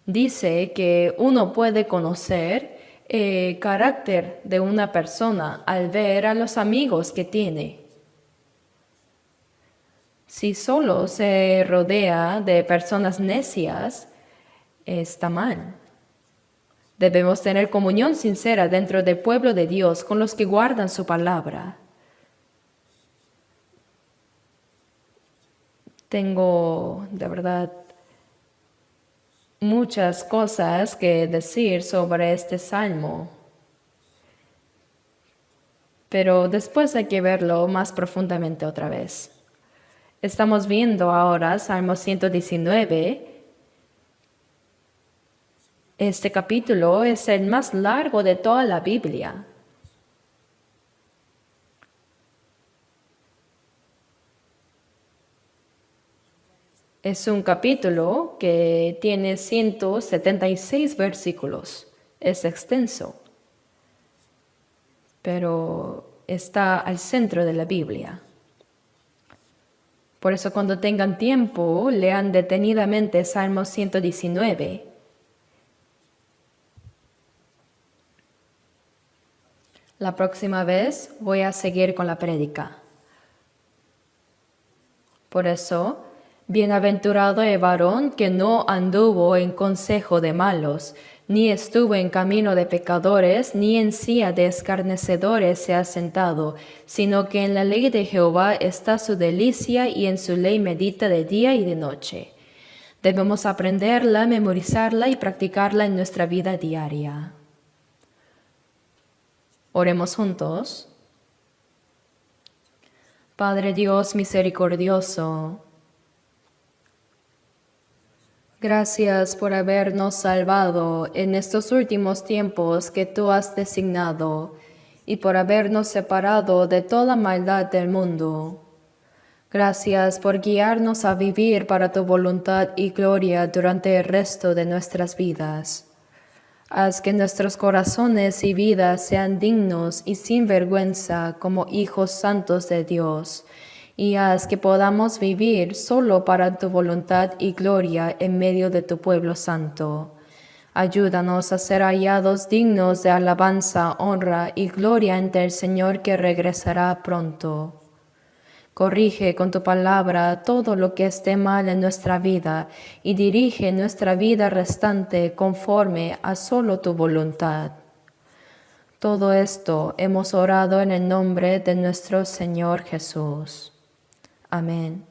Dice que uno puede conocer el carácter de una persona al ver a los amigos que tiene. Si solo se rodea de personas necias, está mal. Debemos tener comunión sincera dentro del pueblo de Dios con los que guardan su palabra. Tengo, de verdad, muchas cosas que decir sobre este salmo, pero después hay que verlo más profundamente otra vez. Estamos viendo ahora Salmo 119. Este capítulo es el más largo de toda la Biblia. Es un capítulo que tiene 176 versículos. Es extenso, pero está al centro de la Biblia. Por eso cuando tengan tiempo, lean detenidamente Salmo 119. La próxima vez voy a seguir con la prédica. Por eso, bienaventurado el varón que no anduvo en consejo de malos, ni estuvo en camino de pecadores, ni en silla de escarnecedores se ha sentado, sino que en la ley de Jehová está su delicia y en su ley medita de día y de noche. Debemos aprenderla, memorizarla y practicarla en nuestra vida diaria. Oremos juntos. Padre Dios misericordioso, gracias por habernos salvado en estos últimos tiempos que tú has designado y por habernos separado de toda maldad del mundo. Gracias por guiarnos a vivir para tu voluntad y gloria durante el resto de nuestras vidas. Haz que nuestros corazones y vidas sean dignos y sin vergüenza como hijos santos de Dios, y haz que podamos vivir solo para tu voluntad y gloria en medio de tu pueblo santo. Ayúdanos a ser hallados dignos de alabanza, honra y gloria ante el Señor que regresará pronto. Corrige con tu palabra todo lo que esté mal en nuestra vida y dirige nuestra vida restante conforme a solo tu voluntad. Todo esto hemos orado en el nombre de nuestro Señor Jesús. Amén.